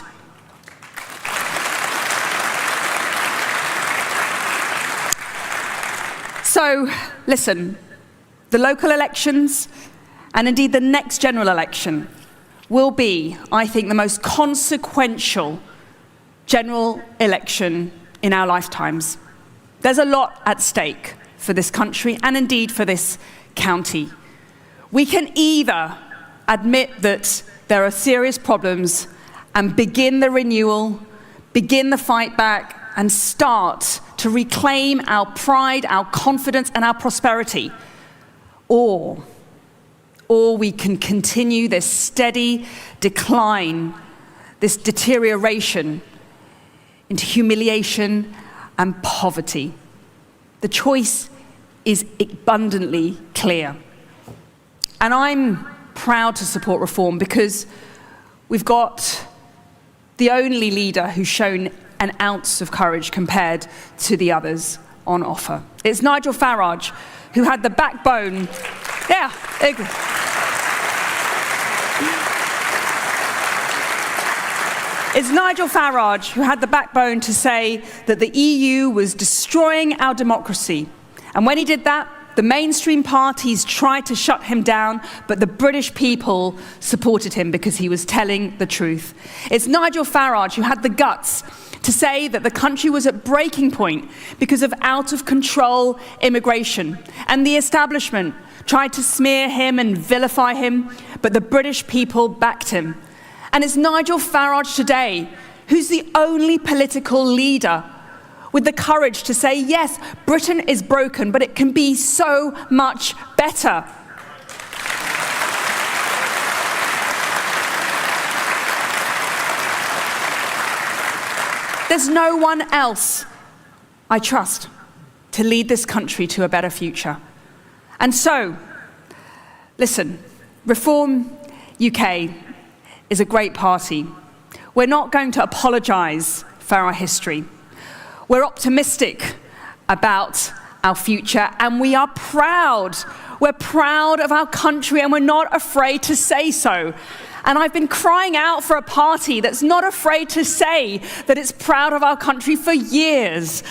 So, listen, the local elections, and indeed the next general election, will be, I think, the most consequential general election in our lifetimes. There's a lot at stake for this country and indeed for this county. We can either admit that there are serious problems and begin the renewal, begin the fight back, and start to reclaim our pride, our confidence, and our prosperity. Or we can continue this steady decline, this deterioration into humiliation and poverty. The choice is abundantly clear. And I'm proud to support Reform because we've got the only leader who's shown an ounce of courage compared to the others on offer. It's Nigel Farage, who had the backbone. Yeah, it's Nigel Farage who had the backbone to say that the EU was destroying our democracy. And when he did that, the mainstream parties tried to shut him down, but the British people supported him because he was telling the truth. It's Nigel Farage who had the guts to say that the country was at breaking point because of out-of-control immigration. And the establishment tried to smear him and vilify him, but the British people backed him. And it's Nigel Farage today who's the only political leader with the courage to say, yes, Britain is broken, but it can be so much better. There's no one else I trust to lead this country to a better future. And so, listen, Reform UK is a great party. We're not going to apologise for our history. We're optimistic about our future, and we are proud. We're proud of our country, and we're not afraid to say so. And I've been crying out for a party that's not afraid to say that it's proud of our country for years.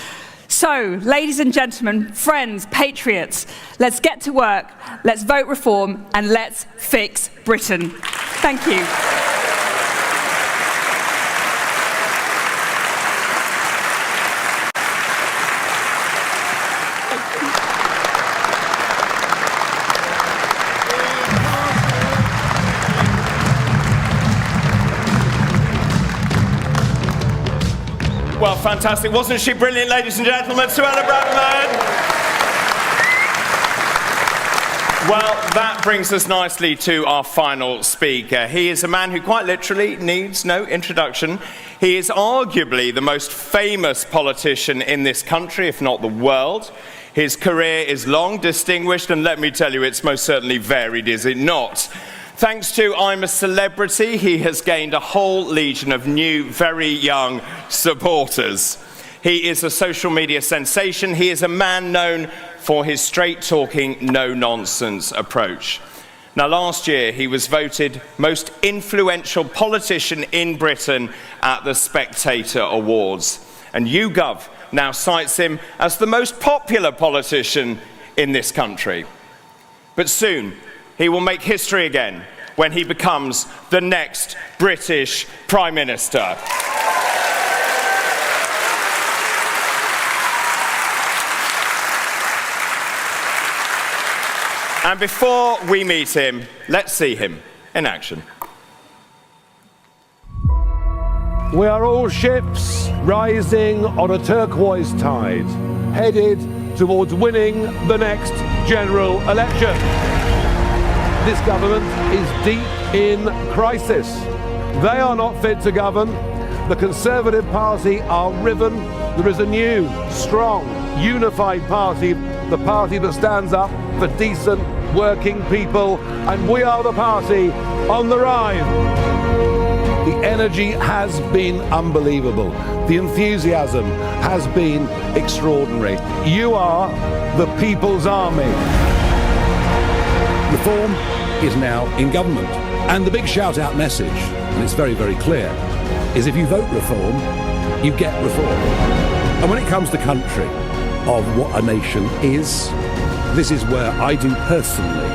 So, ladies and gentlemen, friends, patriots, let's get to work, let's vote Reform, and let's fix Britain. Thank you. Well, fantastic. Wasn't she brilliant, ladies and gentlemen? Suella Braverman. Well, that brings us nicely to our final speaker. He is a man who quite literally needs no introduction. He is arguably the most famous politician in this country, if not the world. His career is long, distinguished, and let me tell you, it's most certainly varied, is it not? Thanks to I'm a Celebrity, he has gained a whole legion of new, very young supporters. He is a social media sensation. He is a man known for his straight-talking, no-nonsense approach. Now, last year, he was voted most influential politician in Britain at the Spectator Awards. And YouGov now cites him as the most popular politician in this country. But soon, he will make history again when he becomes the next British Prime Minister. And before we meet him, let's see him in action. We are all ships rising on a turquoise tide, headed towards winning the next general election. This government is deep in crisis. They are not fit to govern. The Conservative Party are riven. There is a new, strong, unified party, the party that stands up for decent working people, and we are the party on the rise. The energy has been unbelievable. The enthusiasm has been extraordinary. You are the people's army. Reform is now in government. And the big shout-out message, and it's very, very clear, is if you vote Reform, you get Reform. And when it comes to country, of what a nation is, this is where I do personally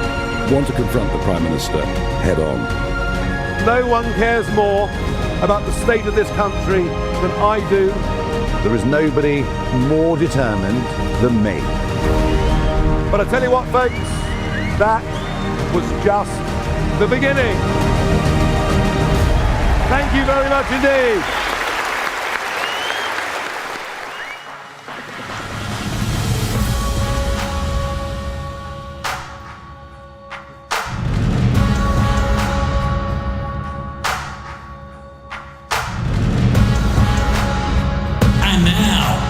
want to confront the Prime Minister head on. No one cares more about the state of this country than I do. There is nobody more determined than me. But I tell you what, folks, that was just the beginning. Thank you very much indeed.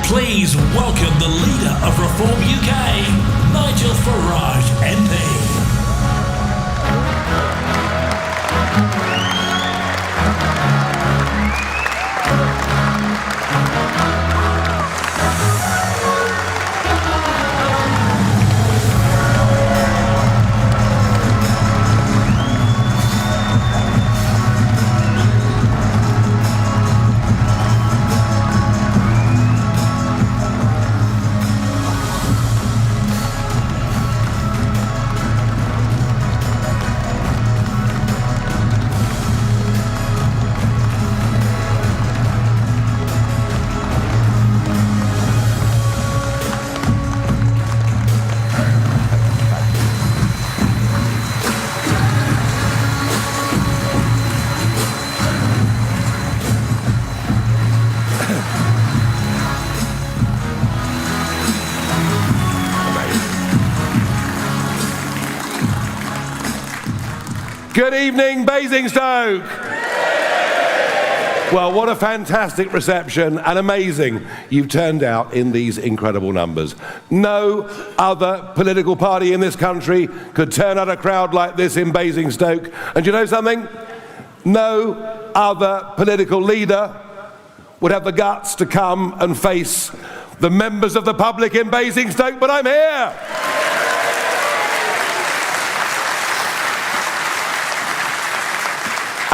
Please welcome the leader of Reform UK, Nigel Farage, MP. Good evening, Basingstoke. Well, what a fantastic reception, and amazing you've turned out in these incredible numbers. No other political party in this country could turn out a crowd like this in Basingstoke. And you know something? No other political leader would have the guts to come and face the members of the public in Basingstoke, but I'm here.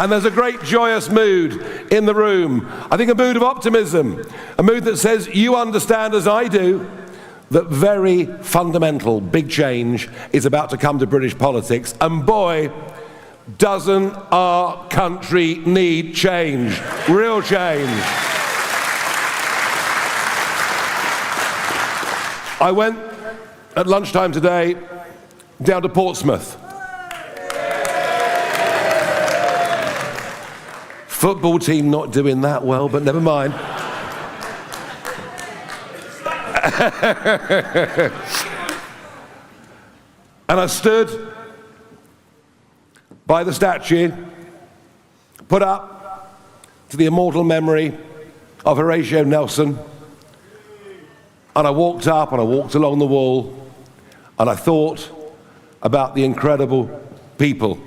And there's a great joyous mood in the room. I think a mood of optimism, a mood that says you understand as I do that very fundamental big change is about to come to British politics. And boy, doesn't our country need change, real change. I went at lunchtime today down to Portsmouth. Football team not doing that well, but never mind. And I stood by the statue put up to the immortal memory of Horatio Nelson. And I walked up and I walked along the wall and I thought about the incredible people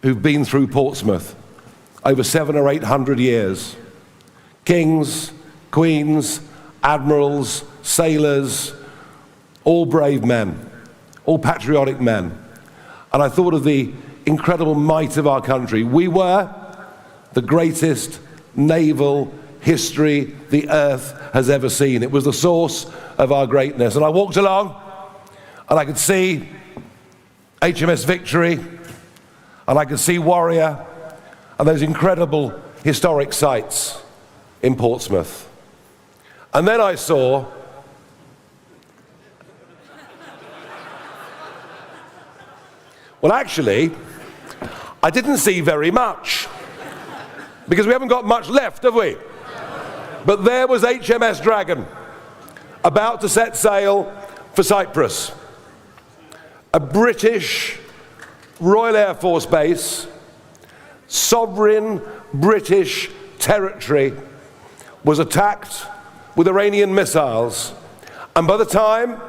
who've been through Portsmouth over 700 or 800 years. Kings, queens, admirals, sailors, all brave men, all patriotic men. And I thought of the incredible might of our country. We were the greatest naval history the earth has ever seen. It was the source of our greatness. And I walked along and I could see HMS Victory and I could see Warrior and those incredible historic sites in Portsmouth. And then I saw well, actually, I didn't see very much because we haven't got much left, have we? But there was HMS Dragon about to set sail for Cyprus. A British Royal Air Force base, sovereign British territory, was attacked with Iranian missiles. And by the time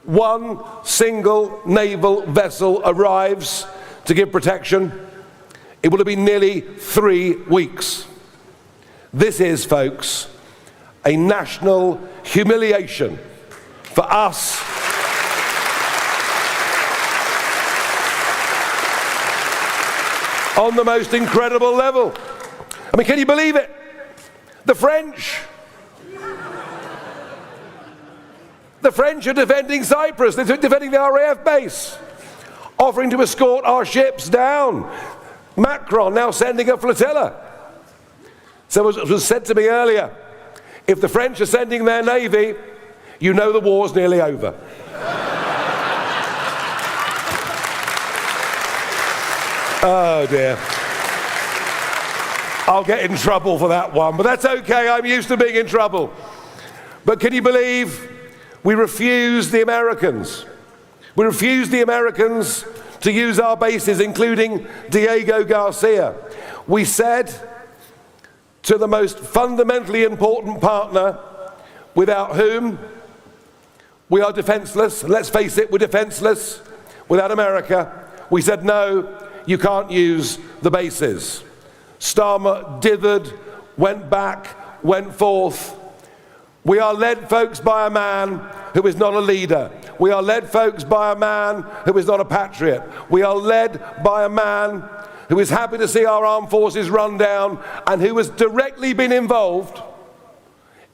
one single naval vessel arrives to give protection, it will have been nearly 3 weeks. This is, folks, a national humiliation for us on the most incredible level. I mean, can you believe it? The French are defending Cyprus. They're defending the RAF base, offering to escort our ships down. Macron now sending a flotilla. So as was said to me earlier, if the French are sending their navy, you know the war's nearly over. Oh dear. I'll get in trouble for that one, but that's okay, I'm used to being in trouble. But can you believe we refused the Americans? We refused the Americans to use our bases, including Diego Garcia. We said to the most fundamentally important partner without whom we are defenseless, and let's face it, we're defenseless without America. We said, no, you can't use the bases. Starmer dithered, went back, went forth. We are led, folks, by a man who is not a leader. We are led, folks, by a man who is not a patriot. We are led by a man who is happy to see our armed forces run down and who has directly been involved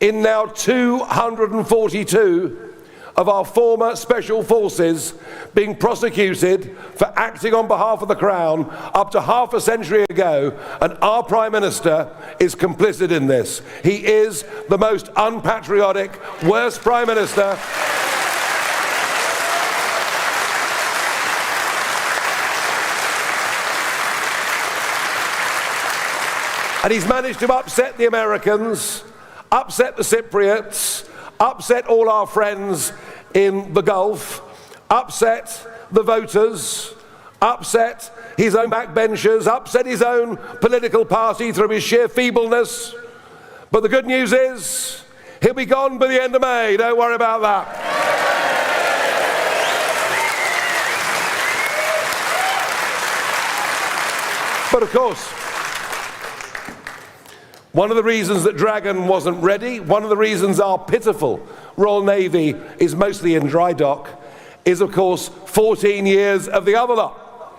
in now 242 of our former special forces being prosecuted for acting on behalf of the Crown up to half a century ago, and our Prime Minister is complicit in this. He is the most unpatriotic, worst Prime Minister and he's managed to upset the Americans, upset the Cypriots, upset all our friends in the Gulf, upset the voters, upset his own backbenchers, upset his own political party through his sheer feebleness. But the good news is, he'll be gone by the end of May. Don't worry about that. But of course, one of the reasons that Dragon wasn't ready, one of the reasons our pitiful Royal Navy is mostly in dry dock, is of course 14 years of the other lot,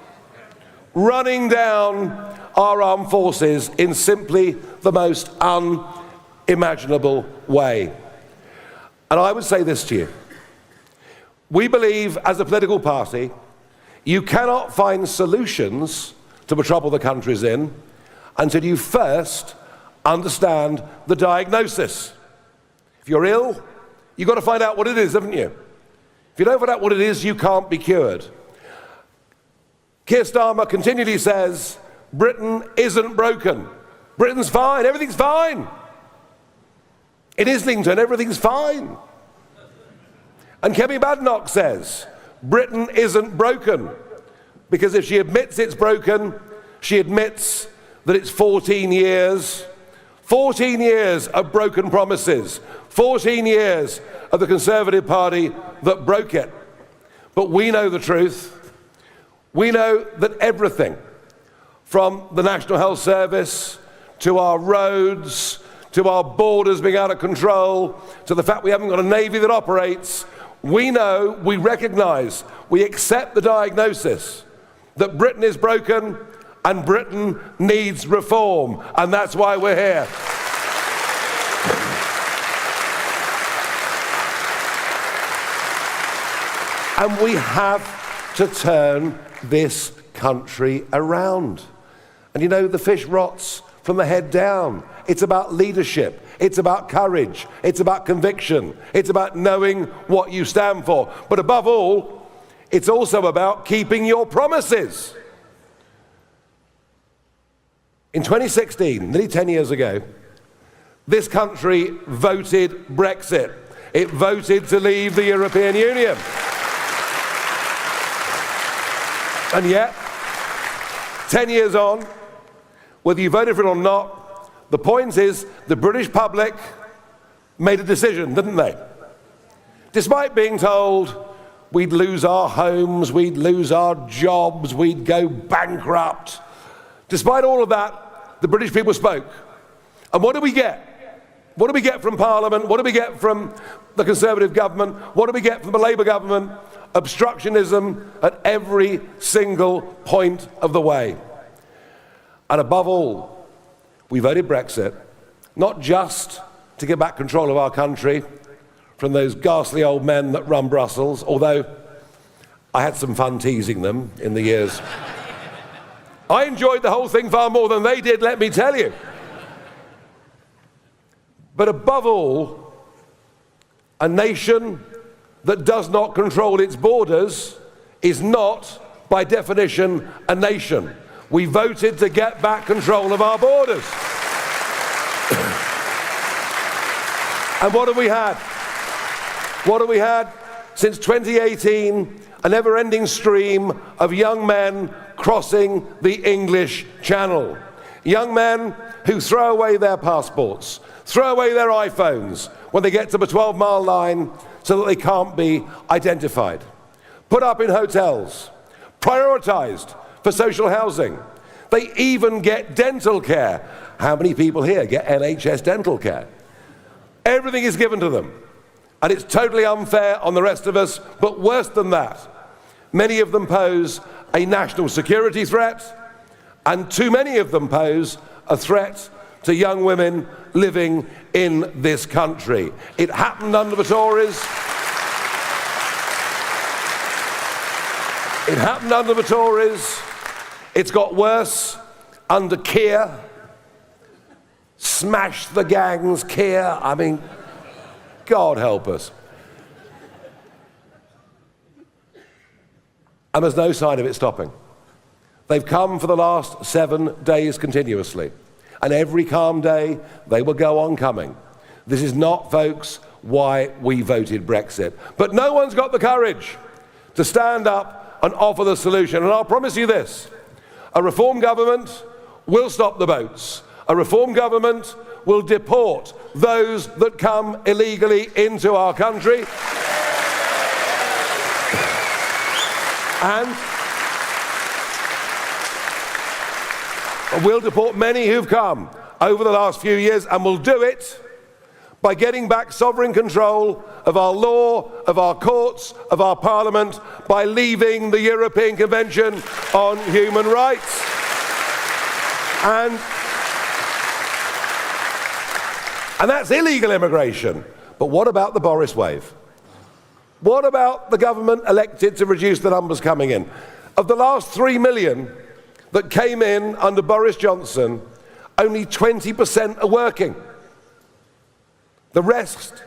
running down our armed forces in simply the most unimaginable way. And I would say this to you. We believe, as a political party, you cannot find solutions to the trouble the country's in until you first understand the diagnosis. If you're ill, you've got to find out what it is, haven't you? If you don't find out what it is, you can't be cured. Keir Starmer continually says, Britain isn't broken. Britain's fine, everything's fine. In Islington, everything's fine. And Kemi Badenoch says, Britain isn't broken. Because if she admits it's broken, she admits that it's 14 years of broken promises, 14 years of the Conservative Party that broke it. But we know the truth. We know that everything, from the National Health Service to our roads, to our borders being out of control, to the fact we haven't got a navy that operates, we know, we recognise, we accept the diagnosis that Britain is broken and Britain needs reform. And that's why we're here. And we have to turn this country around. And you know, the fish rots from the head down. It's about leadership. It's about courage. It's about conviction. It's about knowing what you stand for. But above all, it's also about keeping your promises. In 2016, nearly 10 years ago, this country voted Brexit. It voted to leave the European Union. And yet, 10 years on, whether you voted for it or not, the point is the British public made a decision, didn't they? Despite being told we'd lose our homes, we'd lose our jobs, we'd go bankrupt. Despite all of that, the British people spoke. And what do we get? What do we get from Parliament? What do we get from the Conservative government? What do we get from the Labour government? Obstructionism at every single point of the way. And above all, we voted Brexit, not just to get back control of our country from those ghastly old men that run Brussels, although I had some fun teasing them in the years. I enjoyed the whole thing far more than they did, let me tell you. But above all, a nation that does not control its borders is not, by definition, a nation. We voted to get back control of our borders. And what have we had? What have we had? Since 2018, a never-ending stream of young men crossing the English Channel. Young men who throw away their passports, throw away their iPhones when they get to the 12-mile line so that they can't be identified. Put up in hotels, prioritised for social housing. They even get dental care. How many people here get NHS dental care? Everything is given to them. And it's totally unfair on the rest of us, but worse than that, many of them pose a national security threat, and too many of them pose a threat to young women living in this country. It happened under the Tories. It happened under the Tories. It's got worse under Keir. Smash the gangs, Keir. I mean, God help us. And there's no sign of it stopping. They've come for the last 7 days continuously. And every calm day, they will go on coming. This is not, folks, why we voted Brexit. But no one's got the courage to stand up and offer the solution. And I'll promise you this, a reform government will stop the boats. A reform government will deport those that come illegally into our country. And we'll deport many who've come over the last few years, and we'll do it by getting back sovereign control of our law, of our courts, of our parliament, by leaving the European Convention on Human Rights. And that's illegal immigration. But what about the Boris wave? What about the government elected to reduce the numbers coming in? Of the last 3 million that came in under Boris Johnson, only 20% are working. The rest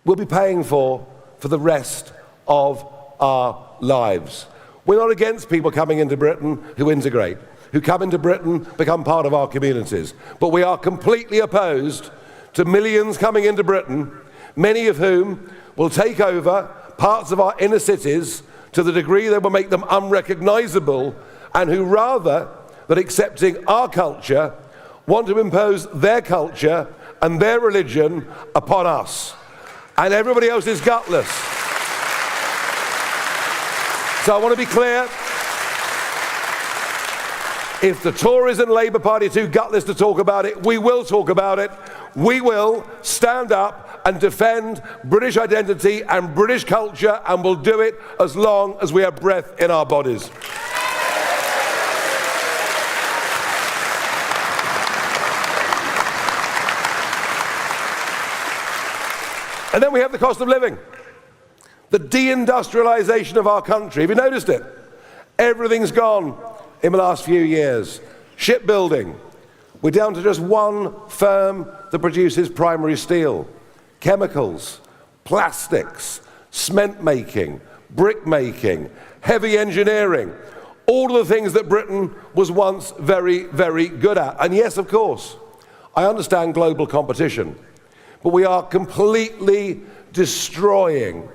we'll be paying for the rest of our lives. We're not against people coming into Britain who integrate, who come into Britain, become part of our communities. But we are completely opposed to millions coming into Britain, many of whom will take over parts of our inner cities to the degree they will make them unrecognizable, and who, rather than accepting our culture, want to impose their culture and their religion upon us. And everybody else is gutless. So I want to be clear. If the Tories and Labour Party are too gutless to talk about it, we will talk about it. We will stand up and defend British identity and British culture, and we'll do it as long as we have breath in our bodies. And then we have the cost of living, the deindustrialization of our country. Have you noticed it? Everything's gone in the last few years. Shipbuilding, we're down to just one firm that produces primary steel. Chemicals, plastics, cement making, brick making, heavy engineering, all of the things that Britain was once very, very good at. And yes, of course, I understand global competition, but we are completely destroying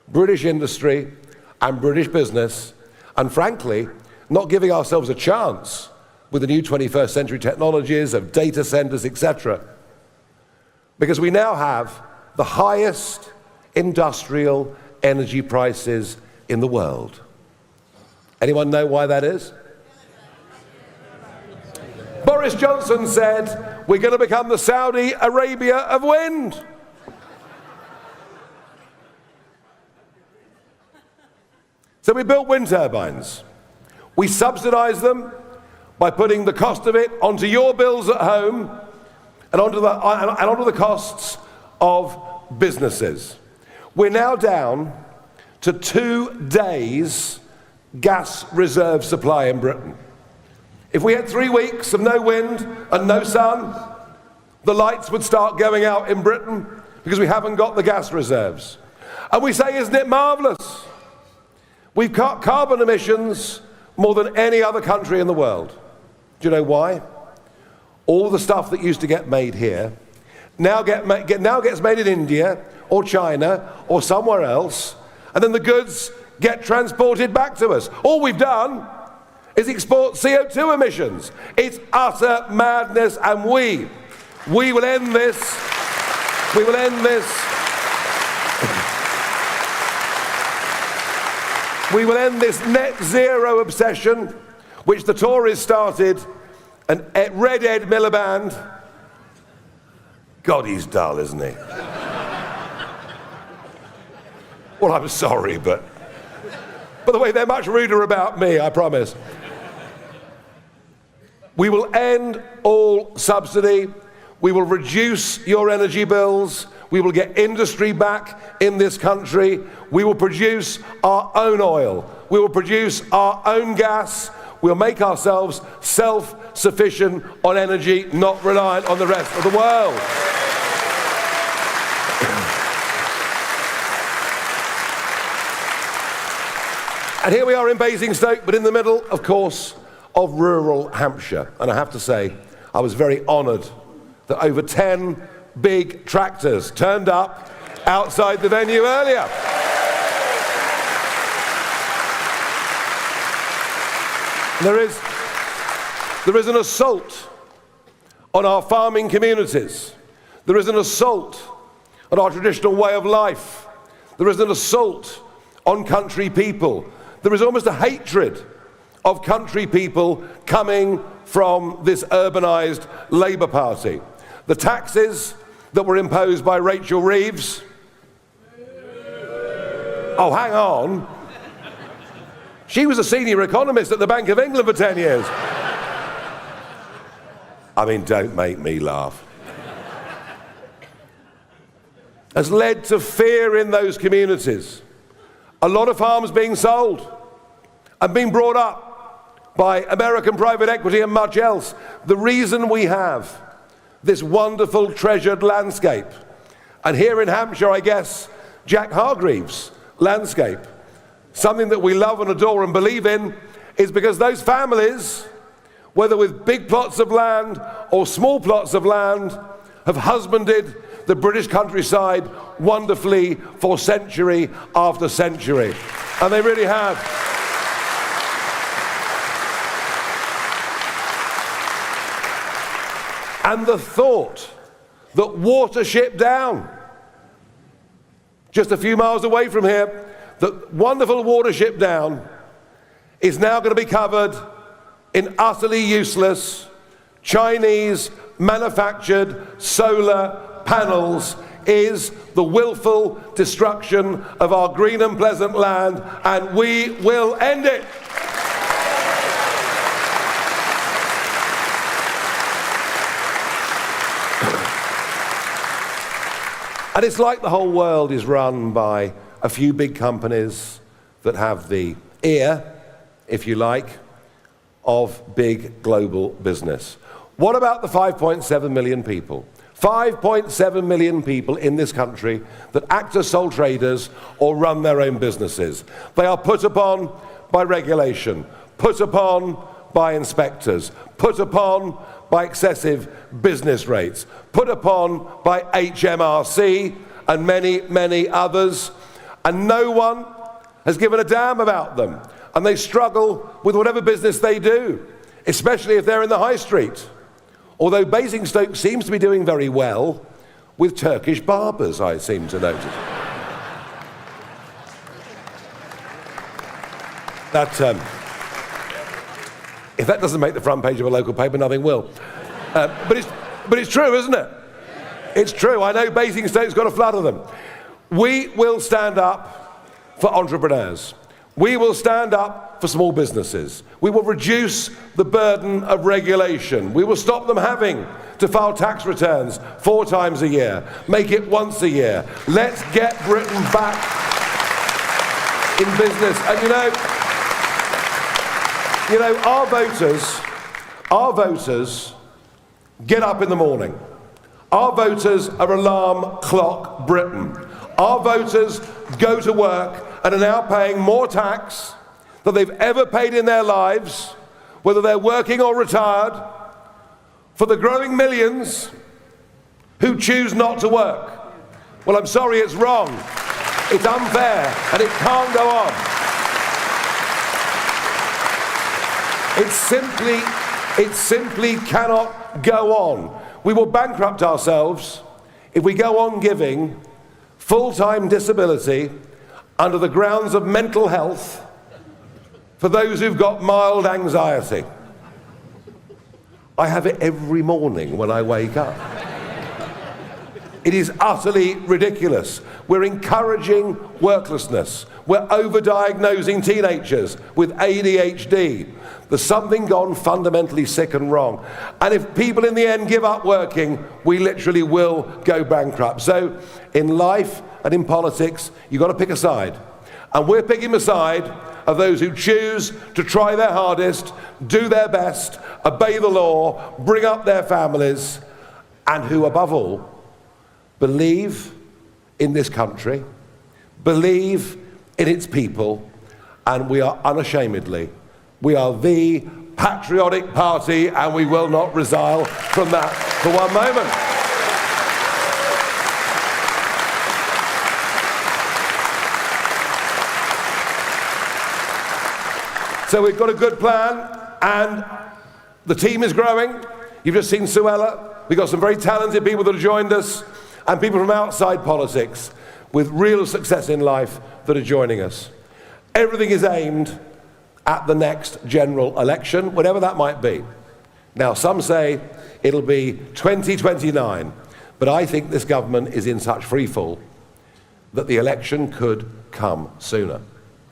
British industry and British business, and frankly, not giving ourselves a chance with the new 21st century technologies of data centers, etc. Because we now have the highest industrial energy prices in the world. Anyone know why that is? Boris Johnson said, we're going to become the Saudi Arabia of wind. So we built wind turbines. We subsidise them by putting the cost of it onto your bills at home and onto the costs of businesses. We're now down to 2 days gas reserve supply in Britain. If we had 3 weeks of no wind and no sun, the lights would start going out in Britain because we haven't got the gas reserves. And we say, isn't it marvellous? We've cut carbon emissions more than any other country in the world. Do you know why? All the stuff that used to get made here now gets made in India or China or somewhere else, and then the goods get transported back to us. All we've done is export CO2 emissions. It's utter madness, and we will end this. We will end this. We will end this net zero obsession, which the Tories started, and Red Ed Miliband, God, he's dull, isn't he? Well, I'm sorry, but by the way, they're much ruder about me, I promise. We will end all subsidy. We will reduce your energy bills. We will get industry back in this country. We will produce our own oil. We will produce our own gas. We'll make ourselves self-sufficient on energy, not reliant on the rest of the world. And here we are in Basingstoke, but in the middle, of course, of rural Hampshire. And I have to say, I was very honoured that over 10 big tractors turned up outside the venue earlier. There is an assault on our farming communities. There is an assault on our traditional way of life. There is an assault on country people. There is almost a hatred of country people coming from this urbanised Labour Party. The taxes that were imposed by Rachel Reeves. Oh, hang on. She was a senior economist at the Bank of England for 10 years. I mean, don't make me laugh. Has led to fear in those communities. A lot of farms being sold and being brought up by American private equity and much else. The reason we have this wonderful treasured landscape, and here in Hampshire, I guess, Jack Hargreaves' landscape, something that we love and adore and believe in, is because those families, whether with big plots of land or small plots of land, have husbanded the British countryside wonderfully for century after century. And they really have. And the thought that Watership Down, just a few miles away from here, that wonderful Watership Down is now going to be covered in utterly useless Chinese manufactured solar panels is the willful destruction of our green and pleasant land, and we will end it. And it's like the whole world is run by a few big companies that have the ear, if you like, of big global business. What about the 5.7 million people? 5.7 million people in this country that act as sole traders or run their own businesses. They are put upon by regulation, put upon by inspectors, put upon by excessive business rates, put upon by HMRC and many, many others, and no one has given a damn about them. And they struggle with whatever business they do, especially if they're in the high street. Although Basingstoke seems to be doing very well with Turkish barbers, I seem to notice. If that doesn't make the front page of a local paper, nothing will. But it's true, isn't it? It's true. I know Basingstoke's got a flood of them. We will stand up for entrepreneurs. We will stand up for small businesses. We will reduce the burden of regulation. We will stop them having to file tax returns 4 times a year. Make it once a year. Let's get Britain back in business. And you know, our voters get up in the morning. Our voters are alarm clock Britain. Our voters go to work and are now paying more tax than they've ever paid in their lives, whether they're working or retired, for the growing millions who choose not to work. Well, I'm sorry, it's wrong. It's unfair, and it can't go on. It simply cannot go on. We will bankrupt ourselves if we go on giving full-time disability under the grounds of mental health for those who've got mild anxiety. I have it every morning when I wake up. It is utterly ridiculous. We're encouraging worklessness. We're overdiagnosing teenagers with ADHD. There's something gone fundamentally sick and wrong. And if people in the end give up working, we literally will go bankrupt. So in life and in politics, you've got to pick a side. And we're picking the side of those who choose to try their hardest, do their best, obey the law, bring up their families, and who, above all, believe in this country, believe in its people, and we are unashamedly, we are the patriotic party, and we will not resile from that for one moment. So we've got a good plan, and the team is growing. You've just seen Suella. We've got some very talented people that have joined us, and people from outside politics with real success in life that are joining us. Everything is aimed at the next general election, whatever that might be. Now, some say it'll be 2029, but I think this government is in such freefall that the election could come sooner.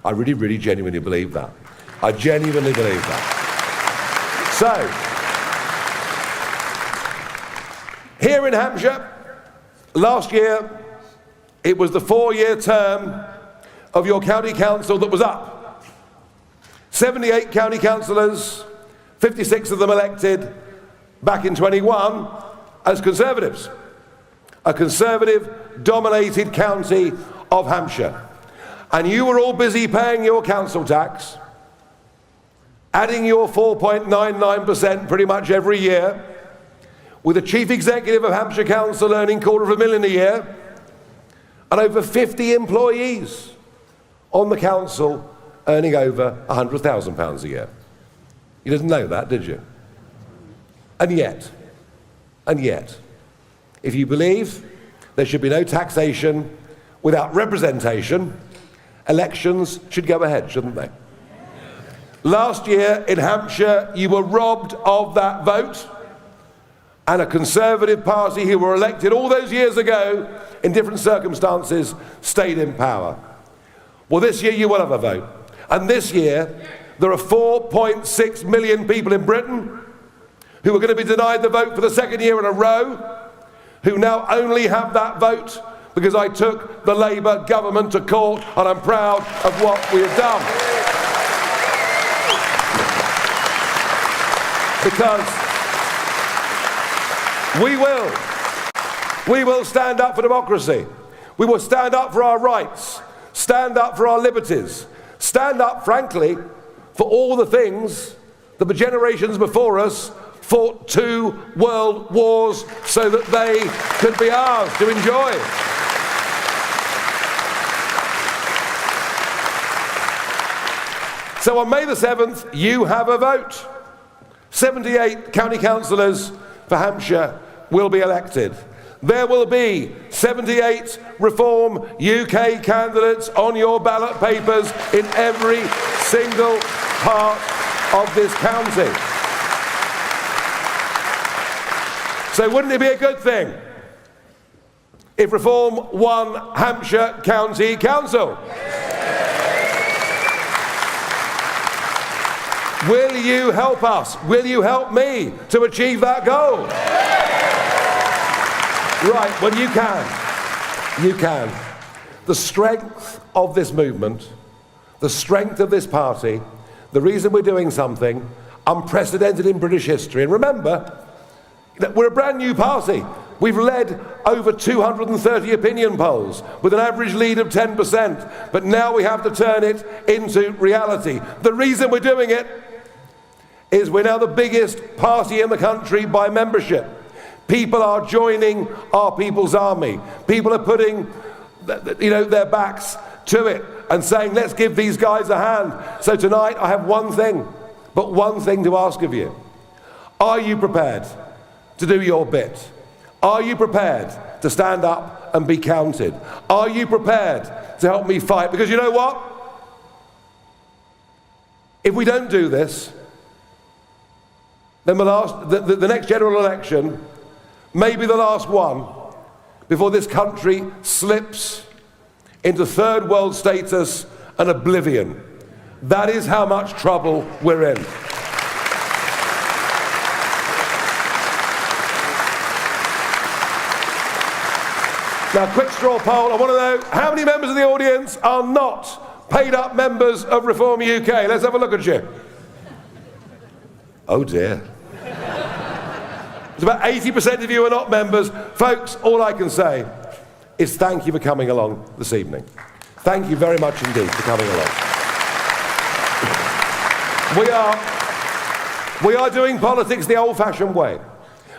I really, really genuinely believe that. I genuinely believe that. So, here in Hampshire, last year, it was the 4-year term of your county council that was up. 78 county councillors, 56 of them elected back in 21 as Conservatives. A Conservative-dominated county of Hampshire. And you were all busy paying your council tax, adding your 4.99% pretty much every year, with a chief executive of Hampshire Council earning $250,000 a year, and over 50 employees on the council earning over £100,000 a year. You didn't know that, did you? And yet, if you believe there should be no taxation without representation, elections should go ahead, shouldn't they? Last year in Hampshire, you were robbed of that vote, and a Conservative Party who were elected all those years ago in different circumstances stayed in power. Well, this year you will have a vote. And this year, there are 4.6 million people in Britain who are going to be denied the vote for the second year in a row, who now only have that vote because I took the Labour government to court, and I'm proud of what we have done. Because we will stand up for democracy. We will stand up for our rights, stand up for our liberties, stand up, frankly, for all the things that the generations before us fought 2 world wars so that they could be ours to enjoy. So on May the 7th, you have a vote. 78 county councillors for Hampshire will be elected. There will be 78 Reform UK candidates on your ballot papers in every single part of this county. So wouldn't it be a good thing if Reform won Hampshire County Council? Will you help us? Will you help me to achieve that goal? Right, well you can. You can. The strength of this movement, the strength of this party, the reason we're doing something unprecedented in British history. And remember, that we're a brand new party. We've led over 230 opinion polls with an average lead of 10%, but now we have to turn it into reality. The reason we're doing it is we're now the biggest party in the country by membership. People are joining our People's Army. People are putting, their backs to it and saying, let's give these guys a hand. So tonight I have one thing to ask of you. Are you prepared to do your bit? Are you prepared to stand up and be counted? Are you prepared to help me fight? Because you know what? If we don't do this, then the next general election may be the last one before this country slips into third world status and oblivion. That is how much trouble we're in. Now, quick straw poll. I want to know how many members of the audience are not paid up members of Reform UK. Let's have a look at you. Oh dear. It's about 80% of you are not members. Folks, all I can say is thank you for coming along this evening. Thank you very much indeed for coming along. We are doing politics the old-fashioned way.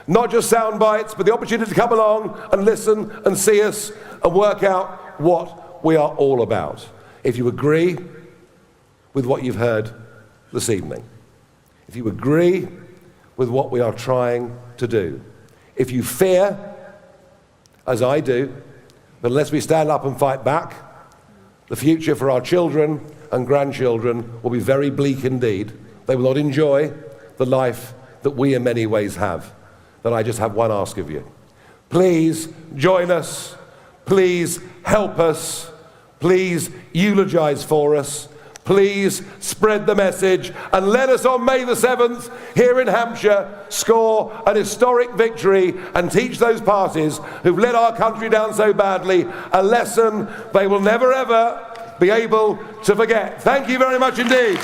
Not just sound bites, but the opportunity to come along and listen and see us and work out what we are all about. If you agree with what you've heard this evening, if you agree with what we are trying to do, if you fear, as I do, that unless we stand up and fight back, the future for our children and grandchildren will be very bleak indeed. They will not enjoy the life that we in many ways have. Then I just have one ask of you. Please join us. Please help us. Please eulogize for us. Please spread the message and let us on May the 7th here in Hampshire score an historic victory and teach those parties who've let our country down so badly a lesson they will never ever be able to forget. Thank you very much indeed.